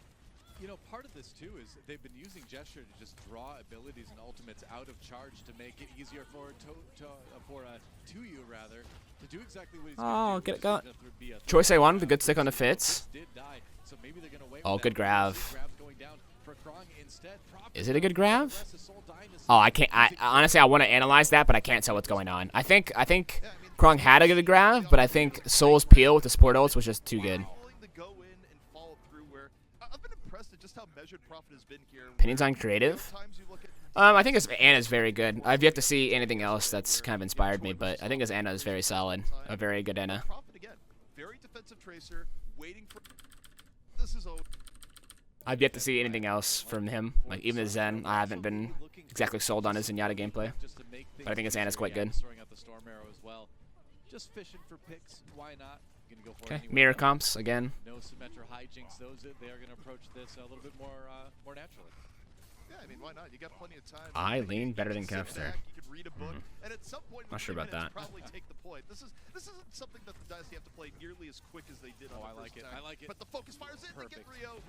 You know, part of this too is they've been using Gesture to just draw abilities and ultimates out of Charge to make it easier for Tuyu rather to do exactly what he's Oh, gonna do, get it which got. is to be a Choice threat. A1 with a good stick on the Fitz. Did die, so maybe they're gonna wait Oh, with good that. grab. Grab's going down for Krong instead. Is it a good grab? Rest of Seoul Dynasty. Oh, I can't. I honestly, I want to analyze that, but I can't tell what's going on. I think Krong had a good grab, but I think Soul's peel with the support ults was just too good. Willing to go in and follow through where I've been impressed at just how measured Prophet has been here. Opinions on creative? Times you look at I think his Anna's very good. I've yet to see anything else that's kind of inspired me, but I think his Anna is very solid. A very good Anna. Prophet again, very defensive tracer, waiting for. This is old. I've yet to see anything else from him. Like even the Zen, I haven't been exactly sold on his Zenyatta gameplay. Just to make But I think his things Anna's quite easier. good. Yeah, throwing out the Storm Arrow as well. Just fishing for picks. Why not? going to go for Okay, it anyway. mirror comps again. No Symmetra hijinks. They are going to approach this a little bit more naturally. Yeah, I mean, why not? You got plenty of time. Eileen better than You can Kevs sit there. back, you can read a book, and at some point, Not in sure 3 about minutes, that. probably take the point. This isn't something that the Dynasty have to play nearly as quick as they did on Oh, the I like first it. attack. I like it. But the focus fires in to get Perfect. Rio.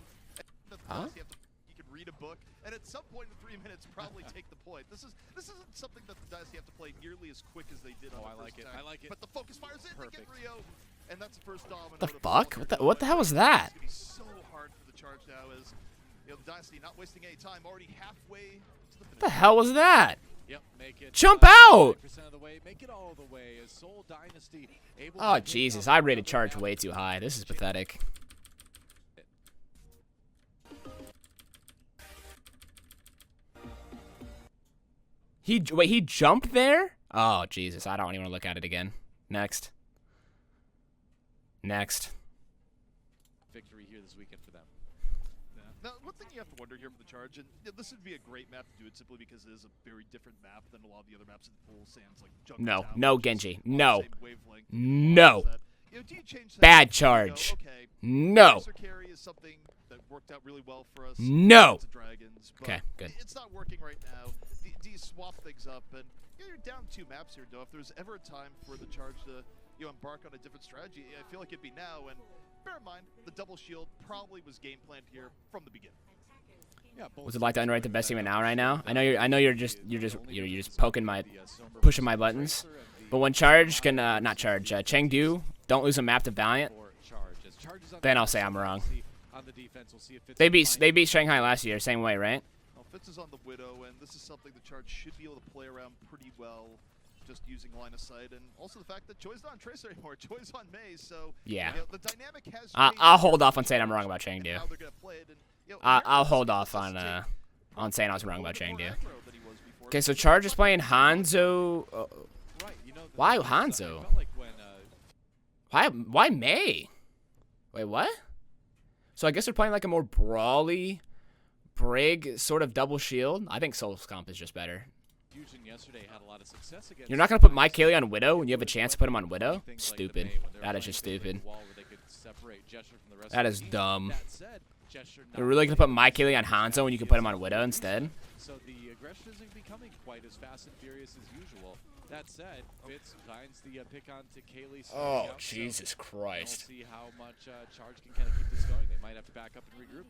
The Huh? Dynasty have to, you can read a book, and at some point in 3 minutes, probably take the point. This isn't something that the Dynasty have to play nearly as quick as they did on Oh, the I like first it. attack. I like it. But the focus fires in to get Perfect. Rio, and that's the first domino. The to fuck? fall. What the hell was that? It's gonna be so hard for the charge now as the Dynasty not wasting any time, already halfway to the finish. What the hell was that? Yep, make it. Jump out! 90% of the way, make it all the way. As Seoul Dynasty able Oh to pick Jesus, up I rated another charge map. way too high. This is pathetic. He jumped there? Oh Jesus, I don't even want to look at it again. Next. Victory here this weekend for them. Now, one thing you have to wonder here for the charge, and this would be a great map to do it simply because it is a very different map than a lot of the other maps in Full Sands, like Jungle No, Town, no, which is Genji, on the no. same wavelength. No. Do you change Bad that? charge. Okay. No. Tracer carry is something that worked out really well for us. No. against the Dragons, but Okay, good. It's not working right now. Do you swap things up? And you're down 2 maps here, though. If there's ever a time for the charge to embark on a different strategy, I feel like it'd be now. And bear in mind, the double shield probably was game planned here from the beginning. Yeah, What's it like to underwrite the best team now right now? I know you're just poking pushing my buttons. But when charge can not charge, Chengdu don't lose a map to Valiant, then I'll say I'm wrong. They beat Shanghai last year, same way, right? Well, Fitz is on the Widow, and this is something the charge should be able to play around pretty well, just using line of sight, and also the fact that Choi's not on Tracer anymore. Choi's on Maze, so Yeah. the dynamic has changed. I'll hold off on saying I'm wrong about Chengdu. how they're gonna play it, and, I'll Harris hold is off on saying I was wrong about a little bit Chengdu. more aggro than he was before. Okay, so Charge is playing Hanzo. Right, you know, Why I Hanzo? felt like when, Why Mei? Wait, what? So I guess they're playing like a more brawly, Brig sort of double shield. I think Soul's comp is just better. Fusion yesterday had a lot of success against You're not gonna put Mike Haley on Widow when you have a chance to put him on Widow? Stupid. That is just stupid. That is dumb. That said, Gesture You're really gonna put Mike Haley on Hanzo when you can put him on Widow instead? So the aggression isn't becoming quite as fast and furious as usual. That said, Fitz finds the pick on to Kaylee. Oh, out, Jesus We'll Christ. see how much Charge can kind of keep this going. They might have to back up and regroup.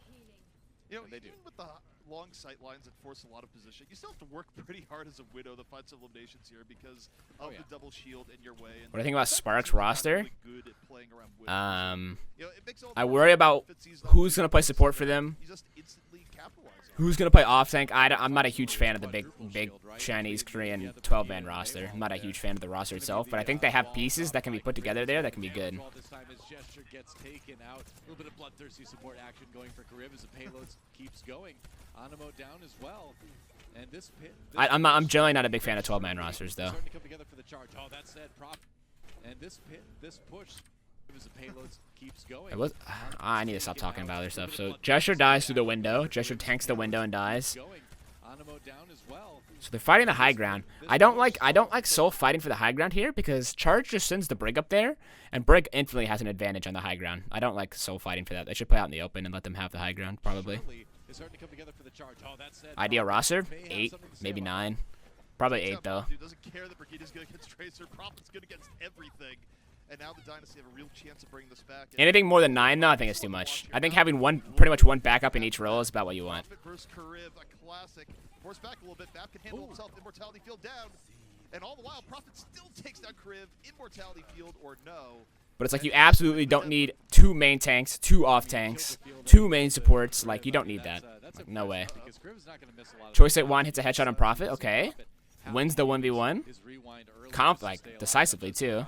They Even do. with the long sight lines that force a lot of position, you still have to work pretty hard as a Widow to find some eliminations here because of the double shield in your way. And What do you think about the fact that Sparks' he's not roster? really good at playing around Widows. It makes all the I more worry about if it sees that who's gonna Widow play plays support for it, them. you just instantly capitalize on it. Who's gonna play off tank? I'm not a huge fan of the big Chinese Korean 12-man roster. I'm not a huge fan of the roster itself, but I think they have pieces that can be put together there that can be good. This time as Gesture gets taken out. A little bit of bloodthirsty support action going for Karib as the payload keeps going. Animo down as well. And this pit. I'm generally not a big fan of 12-man rosters though. Starting to come together for the charge. Oh, that said, prop. And this push as the payload keeps going. I need to stop talking about other stuff. So Gesture dies through the window. Gesture tanks the window and dies. Animo down as well. So they're fighting the high ground. I don't like Soul fighting for the high ground here because Charge just sends the Brig up there, and Brig infinitely has an advantage on the high ground. I don't like Soul fighting for that. They should play out in the open and let them have the high ground probably. Is starting to come together for the charge. Oh, that said, Ideal roster? may have 8, something to say maybe about 9. Probably 8 though. Dude doesn't care that Brigida's good against Tracer. Prophet's good against everything. And now the Dynasty have a real chance of bringing this back. Anything more than 9 though, I think it's too much. I think having pretty much one backup in each role is about what you want. Prophet versus Karib, a classic. Force back a little bit. Bap can handle himself. Immortality field down. And all the while, Prophet still takes down Karib. Immortality field or no. But it's like you absolutely don't need 2 main tanks, 2 off tanks, 2 main supports. Like, you don't need that. Like, no way. because Karib's not gonna miss a lot of Choice at 1 hits a headshot on Prophet. Okay. Wins the 1v1. his rewind early Comp, just to like, stay alive decisively, and too. on.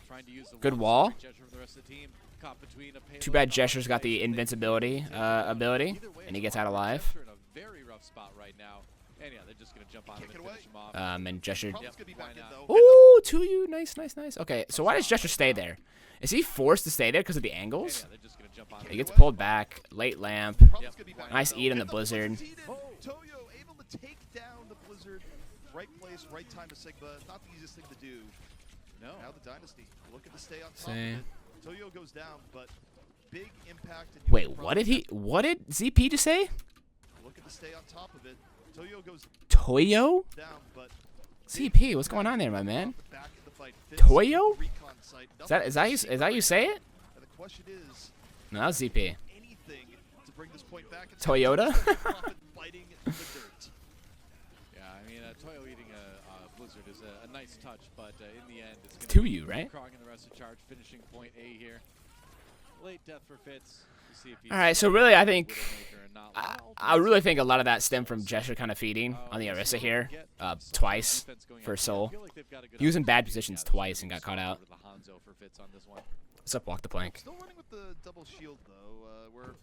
Trying to use the Good wall wall. to gesture for the rest of the team. Caught between a payload Too bad and Gesture's got the observation. They invincibility ability, Either way, and he it's gets out alive. Gesture in a very rough spot right now. And yeah, they're just gonna jump on him Kick and it finish him off. And Gesture. Prophet's gonna be back in why though. Ooh, 2U. Nice, nice, nice. Okay, so why does Gesture stay there? Is he forced to stay there because of the And angles? yeah, they're just gonna jump on him. He gets pulled back. Late lamp. Prophet's gonna be back Nice in, eat though. in the And blizzard. Blizzard heated. Toyo able to take down the Blizzard. Right place, right time to Sigma. Not the easiest thing to do. No. Now the Dynasty looking to stay on top See. of it. Toyo goes down, but big impact. And Wait, what did ZP just say? Looking to stay on top of it. Toyo goes Toyo? down, but CP, what's going on there, my man? back in the fight. Toyo? Recon site. Is that how you say it? And the question is, No, that was ZP. anything to bring this point back. It's Toyota? Profit fighting the dirt. Yeah, I mean, Toyo eating a Blizzard is a nice touch, but in the end, it's going To be you, right? Krog and the rest of charge finishing point A here. Late death for Fitz. We'll see if he's All right, so really, I think Widowmaker and not I really think a lot of that stemmed from Gesture kind of feeding on the Orisa here, twice for Seoul. He was in bad positions twice and got caught out. What's up, Walk the Plank? Still running with the double shield though, where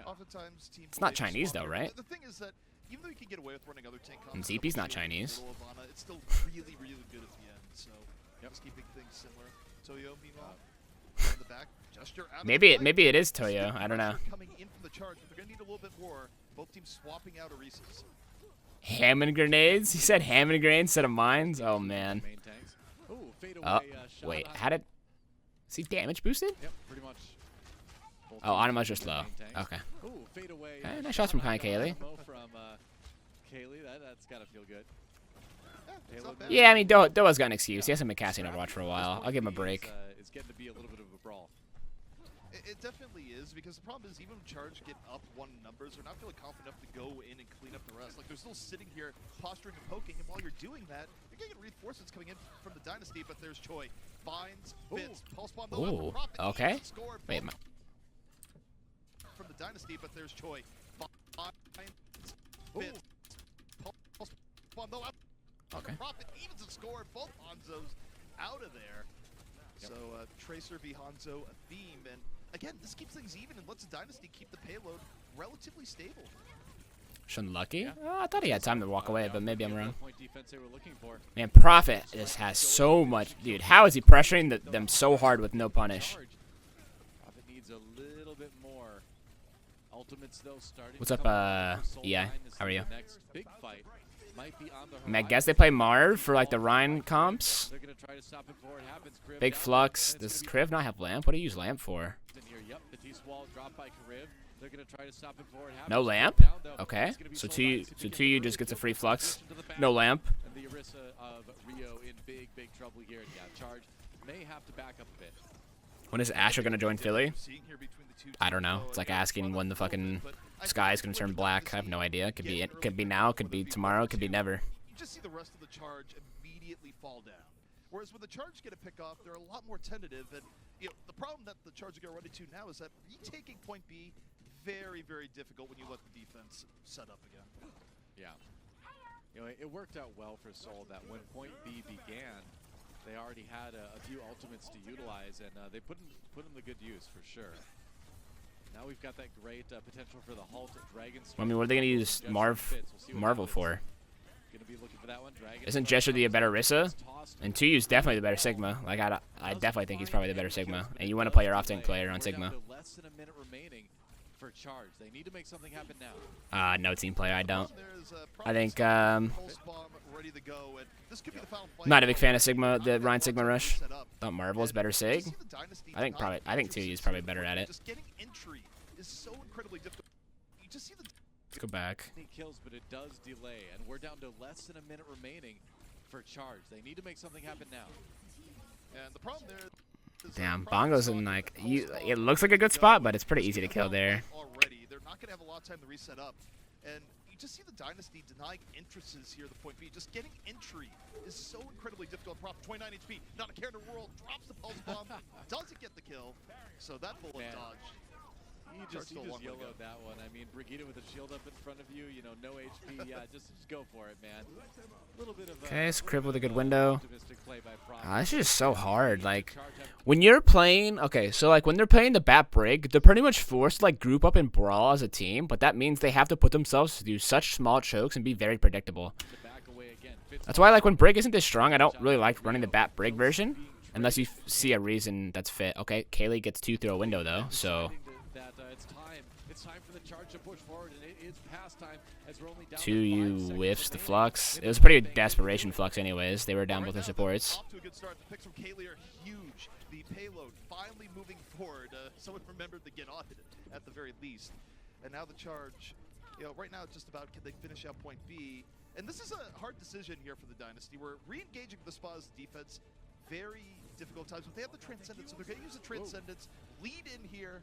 oftentimes teams. It's not Chinese though, right? The thing is that even though you can get away with running other tank And combos, ZP's not double shield, Chinese. little Havana, it's still really, really good at the end. So just keeping things similar. Toyo, meanwhile, in the back, Gesture out of the fight. Maybe it is Toyo. I don't know. Coming in from the charge, but they're gonna need a little bit more. Both teams swapping out Orisas. Hammond grenades? He said Hammond grenades instead of mines? Oh man. Oh, wait. How did? Is he damage boosted? Yep, pretty much. Oh, Anima's just low. Okay. Ooh, fade away. Okay, nice shots from Kai Kaylee. From Kaylee, that's gotta feel good. It's not bad. Yeah, I mean, Doa's got an excuse. He hasn't been casting Overwatch for a while. I'll give him a break. It's getting to be a little bit of a brawl. It definitely is, because the problem is even when Charge get up one numbers, they're not feeling confident enough to go in and clean up the rest. Like, they're still sitting here posturing and poking, and while you're doing that, you're getting reinforcements coming in from the Dynasty, but there's Choi. Finds, Fitz, Pulse Bomb, though, Ooh, Profit, okay. easy score, Wait, from the Dynasty, but there's Choi. Finds, Fitz, Pulse Bomb, though, Okay. Profit evens the score, both Hanzos out of there. So, Tracer v Hanzo, a theme, and again, this keeps things even and lets the Dynasty keep the payload relatively stable. Shun Lucky? Oh, I thought he had time to walk away, but maybe I'm wrong. Point defense they were looking for. Man, Prophet just has so much. Dude, how is he pressuring them so hard with no punish? Prophet needs a little bit more. Ultimates though starting. What's up, EI? How are you? Next big fight might be on the I mean, I guess they play Marv for like the Rhine comps. They're gonna try to stop it before it happens. Kriv Big down, Flux. and it's Does gonna be Kriv not have lamp? What do you use lamp for? in here. Yep, the T-Wall dropped by Kriv. They're gonna try to stop it before it happens. No lamp? Down, though. Okay. It's gonna be So Soul two Dynasty begin you to just gets a move free flux. to the back. No lamp. And the Orisa of Rio in big trouble here. Yeah, Charge may have to back up a bit. When is Asher gonna join Philly? Seeing here between the two I don't know. teams, It's though, like again, asking run when the up a little fucking bit, but I think sky is gonna what turn you're black. gonna I have no see idea. Could be getting now. early Could be on tomorrow. Could be two, never. You just see the rest of the Charge immediately fall down. Whereas when the Charge get a pick off, they're a lot more tentative. And the problem that the Charge are going to run into now is that retaking point B, very, very difficult when you let the defense set up again. Yeah. It worked out well for Seoul that when point B began, they already had a few ultimates to utilize, and they put in the good use for sure. Now we've got that great potential for the halt Dragon. I mean, what are they gonna use Marvel for? Gonna be looking for that one. Dragon Isn't Gesture the better Rissa? And Tuyu's definitely the better Sigma. Like I definitely think he's probably the better Sigma. And you want to play your off-tank player on Sigma. Less than a minute remaining for Charge. They need to make something happen now. No team player. I don't. There's, I think Pulse Bomb ready to go, and this could be the final fight. not a big fan of Sigma. The Ryan Sigma rush. Set up. Thought Marvel's better Sig. I think Tuyu's probably better at it. Just getting entry is so incredibly difficult. You just see the Let's go back. Kills, but it does delay, and we're down to less than a minute remaining for Charge. They need to make something happen now. and the problem there is Damn, Bongo's in like it looks like a good spot, but it's pretty easy to kill there. Already, they're not going to have a lot of time to reset up, and you just see the Dynasty denying entrances here. The point B, just getting entry is so incredibly difficult. Prop 29 HP, not a care in the world. Drops the pulse bomb, doesn't get the kill. So that bullet Man. dodge. You just YOLO'd that one. I mean, Brigitte with a shield up in front of you, no HP. Yeah, just go for it, man. A little bit of Okay, so Crib with a good window. optimistic play by Prop. This is just so hard. Like Charge have when you're playing, okay, so like when they're playing the Bat Brig, they're pretty much forced to like group up and brawl as a team, but that means they have to put themselves through such small chokes and be very predictable. to back away again. Fitz That's why like when Brig isn't this strong, I don't really like running the Bat Brig version unless you see a reason that's fit. Okay, Kaylee gets 2 through a window though, so that it's time for the Charge to push forward, and it It's past time as we're only down to 2U 5 seconds whiffs the remaining. flux. It was a pretty desperation flux anyways. They were down with their supports. Off to a good start. The picks from Kaylee are huge. The payload finally moving forward. Someone remembered to get on it at the very least. And now the charge, right now it's just about can they finish out point B. And this is a hard decision here for the Dynasty. We're re-engaging the Spa's defense. Very difficult times, but they have the Transcendence, so they're going to use the Transcendence. Lead in here.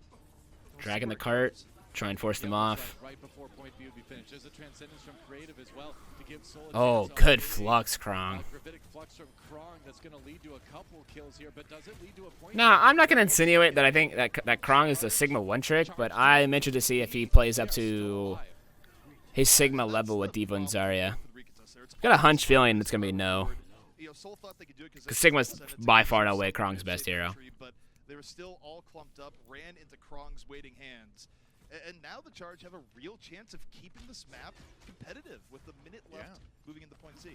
Dragging the cart. Try and force them off. Right before point B would be finished. There's a transcendence from Creative as well to give Seoul a Oh, chance. good flux, Krong. Gravitic flux from Krong that's going to lead to a couple kills here, but does it lead to a point? Nah, I'm not going to insinuate that I think that Krong is the Sigma 1 trick, but I'm interested to see if he plays up to his Sigma level with Diva and Zarya. Got a hunch feeling it's going to be no. Because Sigma's by far and away Krong's best hero. But they were still all clumped up, ran into Krong's waiting hands. And now the Charge have a real chance of keeping this map competitive with a minute left moving into point C.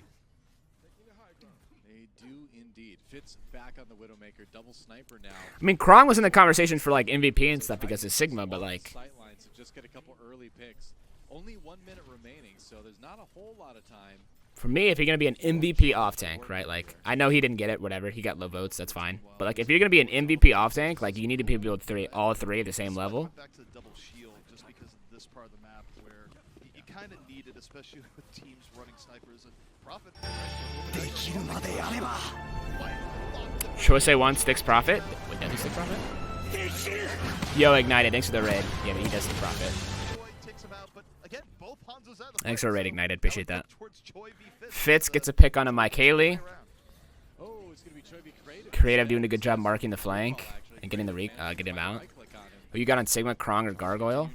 They do indeed. Fitz back on the Widowmaker, double sniper now. I mean, Krong was in the conversation for like MVP and stuff because of Sigma, but like... Sightlines to just get a couple early picks. Only 1 minute remaining, so there's not a whole lot of time. For me, if you're going to be an MVP off-tank, right, like, I know he didn't get it, whatever, he got low votes, that's fine. But, like, if you're going to be an MVP off-tank, like, you need to be able to all three at the same level. Back to the double shield just because of this part of the map where you kind of need it, especially with teams running snipers and Prophet. Should I say one, Sticks Profit? Wait, does he stick Profit? Yo, Ignited, thanks for the raid. Yeah, but he does stick Profit. Thanks for raid, Ignited, appreciate that. Fitz gets a pick on a Mike Haley. Creative doing a good job marking the flank and getting getting him out. Who you got on Sigma, Krong, or Gargoyle?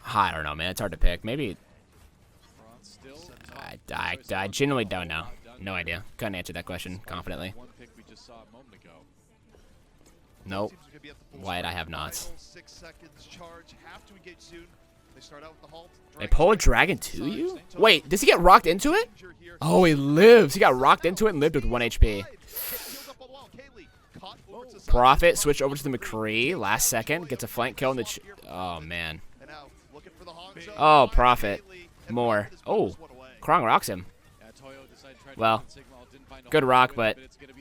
I don't know, man. It's hard to pick. Maybe. I genuinely don't know. No idea. Couldn't answer that question confidently. Nope. Wyatt, I have not. 6 seconds. Charge have to engage soon. They start out with the halt. They pull a dragon to you? Wait, does he get rocked into it? Oh, he lives. He got rocked into it and lived with 1 HP. Prophet switch over to the McCree. Last second. Gets a flank kill in the... oh, man. Oh, Prophet. More. Oh, Krong rocks him. Well, good rock, but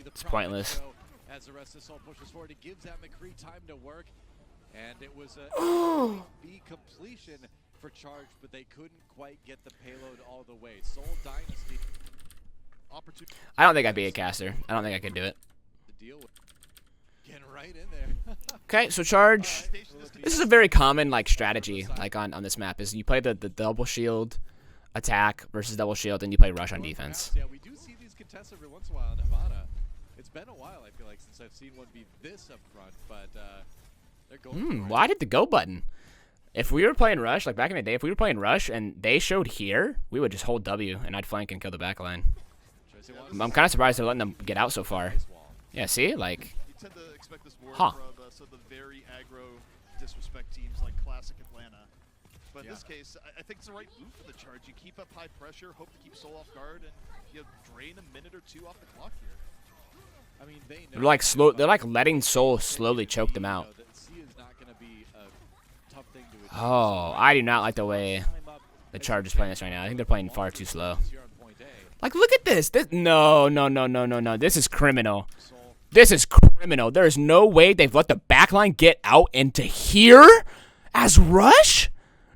it's pointless. As the rest of Seoul pushes forward, it gives that McCree time to work. And it was a B completion for Charge, but they couldn't quite get the payload all the way. Seoul Dynasty. I don't think I'd be a caster. I don't think I could do it. The deal with getting right in there. Okay, so Charge. This is a very common like strategy like on this map is you play the double shield attack versus double shield and you play rush on defense. Yeah, we do see these contests every once in a while in Havana. It's been a while, I feel like, since I've seen one be this up front, but they're going Why did the go button? If we were playing Rush, like back in the day, if we were playing Rush and they showed here, we would just hold W and I'd flank and kill the back line. I'm kind of surprised they're letting them get out so far. Yeah, see? Like, You tend to expect this more Huh. from some of the very aggro disrespect teams like Classic Atlanta. But in this case, I think it's the right move for the Charge. You keep up high pressure, hope to keep Seoul off guard, and drain a minute or two off the clock here. I mean, they they're like slow. They're like letting Soul slowly choke them out. Oh, I do not like the way the Charge is playing this right now. I think they're playing far too slow. Like, look at this. No. This is criminal. This is criminal. There is no way they've let the backline get out into here as Rush.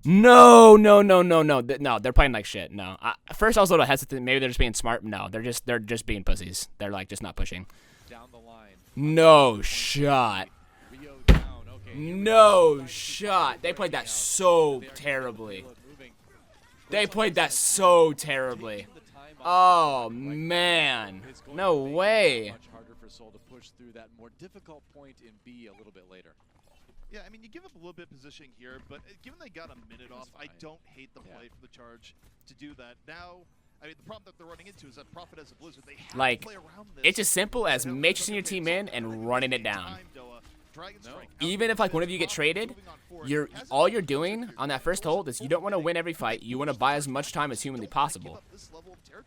No. No, they're playing like shit. No. First, I was a little hesitant. Maybe they're just being smart. No, they're just being pussies. They're like just not pushing. No shot. No shot. They played that so terribly. They played that so terribly. Oh man. No way. Much harder for Seoul to push through that more difficult point in B a little bit later. Yeah, I mean, you give up a little bit of positioning here, but given they got a minute off, I don't hate the play for the Charge to do that. Now, I mean, the problem that they're running into is that Prophet has a Blizzard. They have Like, to play around this. it's as simple as matrixing your team in and running it down. Even if like one of you get traded, all you're doing on that first hold is you don't want to win every fight. You want to buy as much time as humanly possible.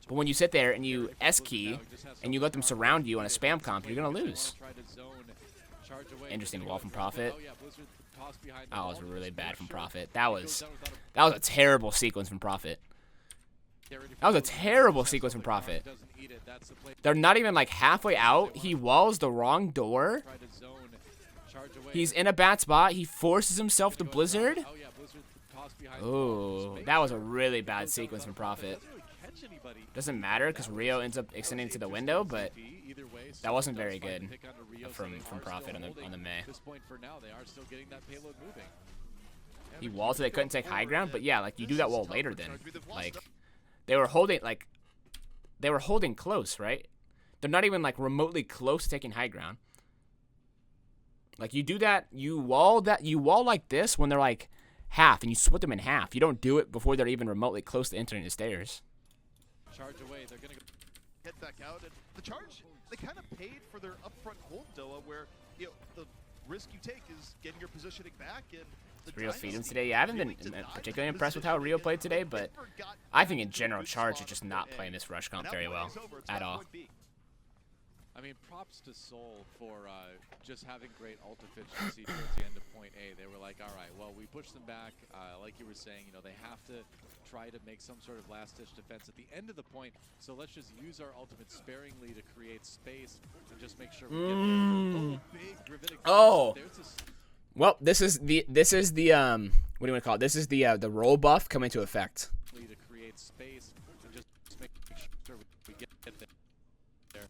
But when you sit there and you S key and you let them surround you on a spam comp, you're gonna lose. Interesting wall from Prophet. toss behind the That was ball, really just bad from pressure. Prophet. It goes down without A terrible sequence from Prophet. Get ready for That was a those terrible successful, sequence from but Guard Prophet. doesn't eat it. That's the play. They're not even like halfway out. He walls the wrong door. Try to zone, charge away. He's in a bad spot. He forces himself to Go Blizzard. inside. Oh yeah, Blizzard toss behind the ball. Oh, Just that was a makes really it bad goes down sequence from without a Prophet. Doesn't really catch anybody. Doesn't matter because Rio ends up extending to the window, but Either way, that wasn't Soul very does find good the pick onto Rio, so from they are Prophet still on the holding May. this point for now. They are still getting that payload moving. He walled so they couldn't take high ground. But yeah, like you do that wall later then. Like they were holding close, right? They're not even like remotely close to taking high ground. Like you do that, you wall like this when they're like half, and you split them in half. You don't do it before they're even remotely close to entering the stairs. Charge away. They're gonna Head back out, and the charge, they kind of paid for their upfront hold, Doa, where the risk you take is getting your positioning back, and the Rio feed him Dynasty today. Yeah, I haven't really been denied particularly the impressed with how positioning, Rio and played today, they but forgot I think to in get general, good Charge is spot just on not point A. playing this rush comp And very now well point A's over. It's at back to all. point B. I mean, props to Seoul for just having great ult efficiency towards the end of point A. They were like, all right, well, we pushed them back. Like you were saying, they have to try to make some sort of last-ditch defense at the end of the point. So let's just use our ultimate sparingly to create space and just make sure we get there. Oh, big gravitic Oh. There's this Well, this is the what do you want to call it? This is the roll buff coming into effect. to create space and just make sure we get there.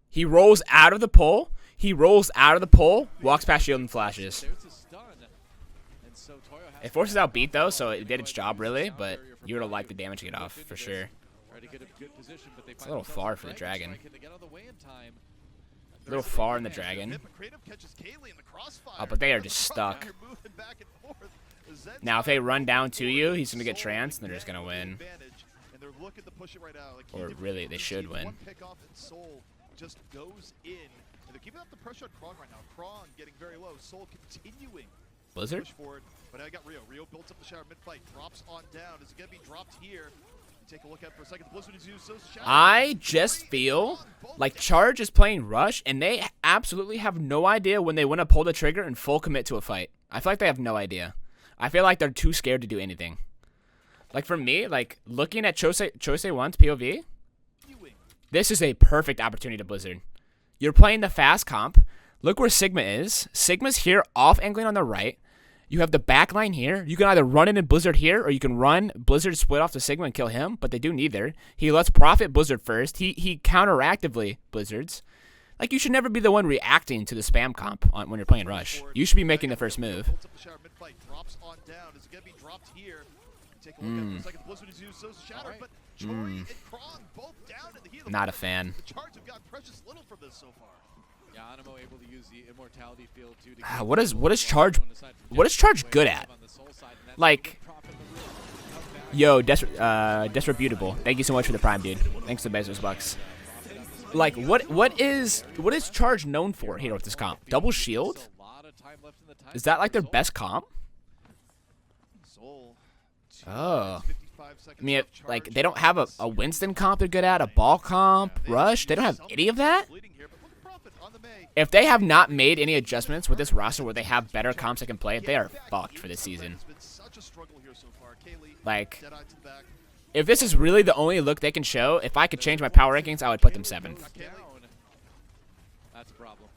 He rolls out of the pole. Walks past shield and flashes. There's a stun. And so Toyo has It forces out beat though, so it did its job really, but you would have liked the damage to get off for sure. Try to get a good position, but they It's a little far for the dragon. Can they get out of the way in time? A little far in the dragon. Creative catches Kaylee in the crossfire. Oh, but they are just stuck. You're moving back and forth. Zen's Now if they run down to you, forward. he's gonna get Soul tranced, and they're just gonna advantage, win. and they're looking to push it right out. Like, Or he did really, with they Dynasty, should win. One pick off and Soul just goes in. And they're keeping up the pressure on Krong right now. Krong getting very low. Soul continuing to Blizzard? push forward. But now you got Rio. Rio builds up the shower mid-fight, drops on down. Is it going to be dropped here? Take a look at for a second. The Blizzard is used. So Shadow. I just feel like Charge is playing Rush, and they absolutely have no idea when they want to pull the trigger and full commit to a fight. I feel like they have no idea. I feel like they're too scared to do anything. Like for me, like looking at Chose 1's POV, this is a perfect opportunity to Blizzard. You're playing the fast comp. Look where Sigma is. Sigma's here off angling on the right. You have the back line here. You can either run in Blizzard here, or you can run Blizzard, split off to Sigma and kill him, but they do neither. He lets Profit Blizzard first. He counteractively Blizzards. Like, you should never be the one reacting to the spam comp when you're playing Rush. You should be making the first move. Builds up the shower mid-fight, drops on down. Is it going to be dropped here? Take a look at it for a second. The Blizzard is used. So is Shadow, but Choi and Krong both down in the heat of the Not a fight. fan. The Charge have gotten precious little from this so far. Yeah, Animo able to use the immortality field too. To What is Charge good at? Like, yo, Disreputable. Thank you so much for the prime, dude. Thanks to Bezos Bucks. Like, what is Charge known for here with this comp? Double shield? Is that like their best comp? Soul. Oh. 55 seconds I mean, left. like, Charge they don't have a Winston comp they're good at, a ball comp, Rush. They don't have any of that? Bleeding here, but look at Prophet on the May. If they have not made any adjustments with this roster where they have better comps that can play, they are fucked for this season. It's been such a struggle here so far. Kaylee, Like, Deadeye to the back. if this is really the only look they can show, if I could change my power rankings, I would put them 7th. Down. That's a problem.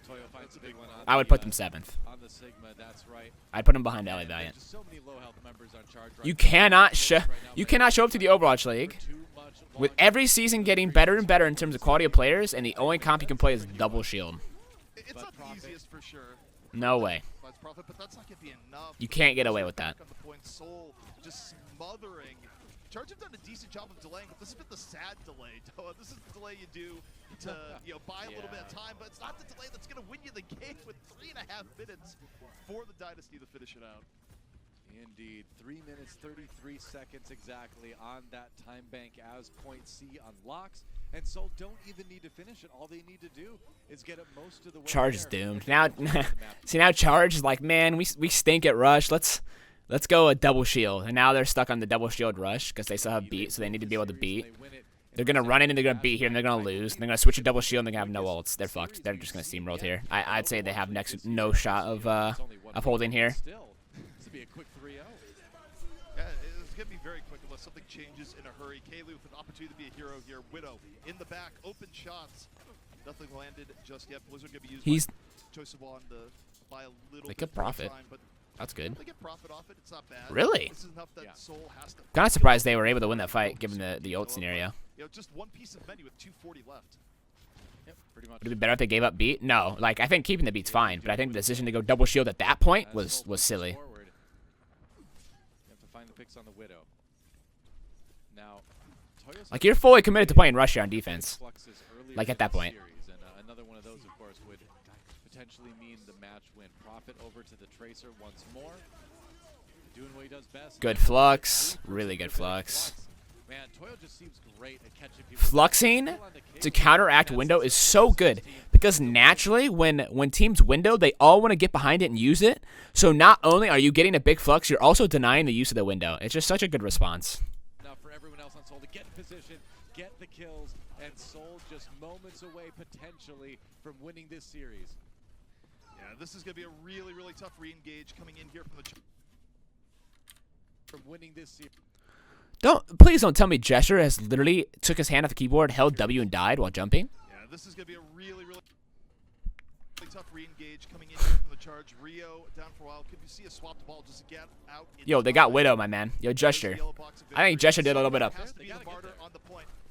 Toyo finds a big one on I would the, put them 7th. on the Sigma. That's right. I'd put them behind LA Valiant. Just so many low health members on Charge right You now. cannot Right now, you they cannot show up to the Overwatch League too much with long- every season getting better and better in terms of quality of players, and the only comp you can play is double shield. It's not the easiest for sure. No way. That's Prophet, but that's not going to be enough. You can't get away with that. Back on the point, Soul just smothering. Charge have done a decent job of delaying, but this has been the sad delay, Doa. This is the delay you do to buy a little bit of time, but it's not the delay that's going to win you the game with 3.5 minutes for the Dynasty to finish it out. Indeed. 3 minutes, 33 seconds exactly on that time bank as point C unlocks. And Soul don't even need to finish it. All they need to do is get it most of the way Charge is there. doomed. Now, see, now Charge is like, man, we stink at Rush. Let's go a double shield. And now they're stuck on the double shield Rush because they still have beat, so they need to be able to beat. They win it. They're gonna run in and they're gonna beat here and they're gonna lose. They're gonna switch a double shield and they're gonna have no ults. They're fucked. They're just gonna steamroll here. I'd say they have next no shot of holding here. Still, this would be a quick 3-0. Yeah, it's going to be very quick unless something changes in a hurry. Kaylee with an opportunity to be a hero here. Widow in the back, open shots. Nothing landed just yet. Blizzard going to be using Choice of Wand to buy a little They bit could more profit. time, but That's good. they get profit off it. It's not bad. Really? This is enough that Seoul has to Kind of surprised they were able to win that fight given the ult scenario. You know, just one piece of menu with 240 left. Yep, pretty much. Would it be better if they gave up beat? No. Like, I think keeping the beat's fine, but I think the decision to go double shield at that point was silly. Forward. You have to find the picks on the Widow. Now, Toyo's Like, you're fully committed to playing Rush here on defense. fluxes earlier Like, at in that the point. series, and another one of those, of course, would potentially mean the match win. Profit over to the Tracer once more. Doing what he does best. Good flux. Really good flux. Man, Toyo just seems great at catching people. Fluxing to counteract window is so good because naturally when teams window, they all want to get behind it and use it. So not only are you getting a big flux, you're also denying the use of the window. It's just such a good response. Now for everyone else on Seoul to get in position, get the kills, and Seoul just moments away potentially from winning this series. Yeah, this is going to be a really, really tough re-engage coming in here from the... From winning this series. Please don't tell me Gesture has literally took his hand off the keyboard, held W and died while jumping. Yeah, this is going to be a really, really tough re-engage coming in here from the charge. Rio down for a while. Could you see a swap the ball just to get out? Yo, they got Widow, my man. Yo, Gesture. I think Gesture did a little bit of.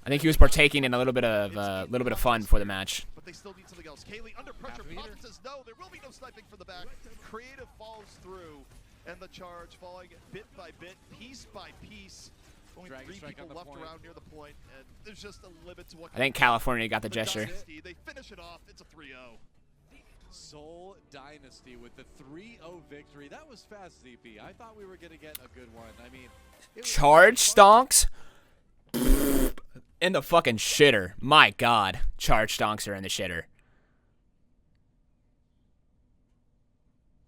I think he was partaking in a little bit of fun for the match. But they still need something else. Kaylee under pressure. Prophet says no. There will be no sniping from the back. Creative falls through, and the charge falling bit by bit, piece by piece. Only Dragon 3 strike people on the left point. around near the point, and there's just a limit to what. I think California got the Gesture. Dynasty, they finish it off. It's a 3-0. Seoul Dynasty with the 3-0 victory. That was fast, ZP. I thought we were going to get a good one. I mean, it was Charge fun. stonks in the fucking shitter. My God, charge stonks are in the shitter.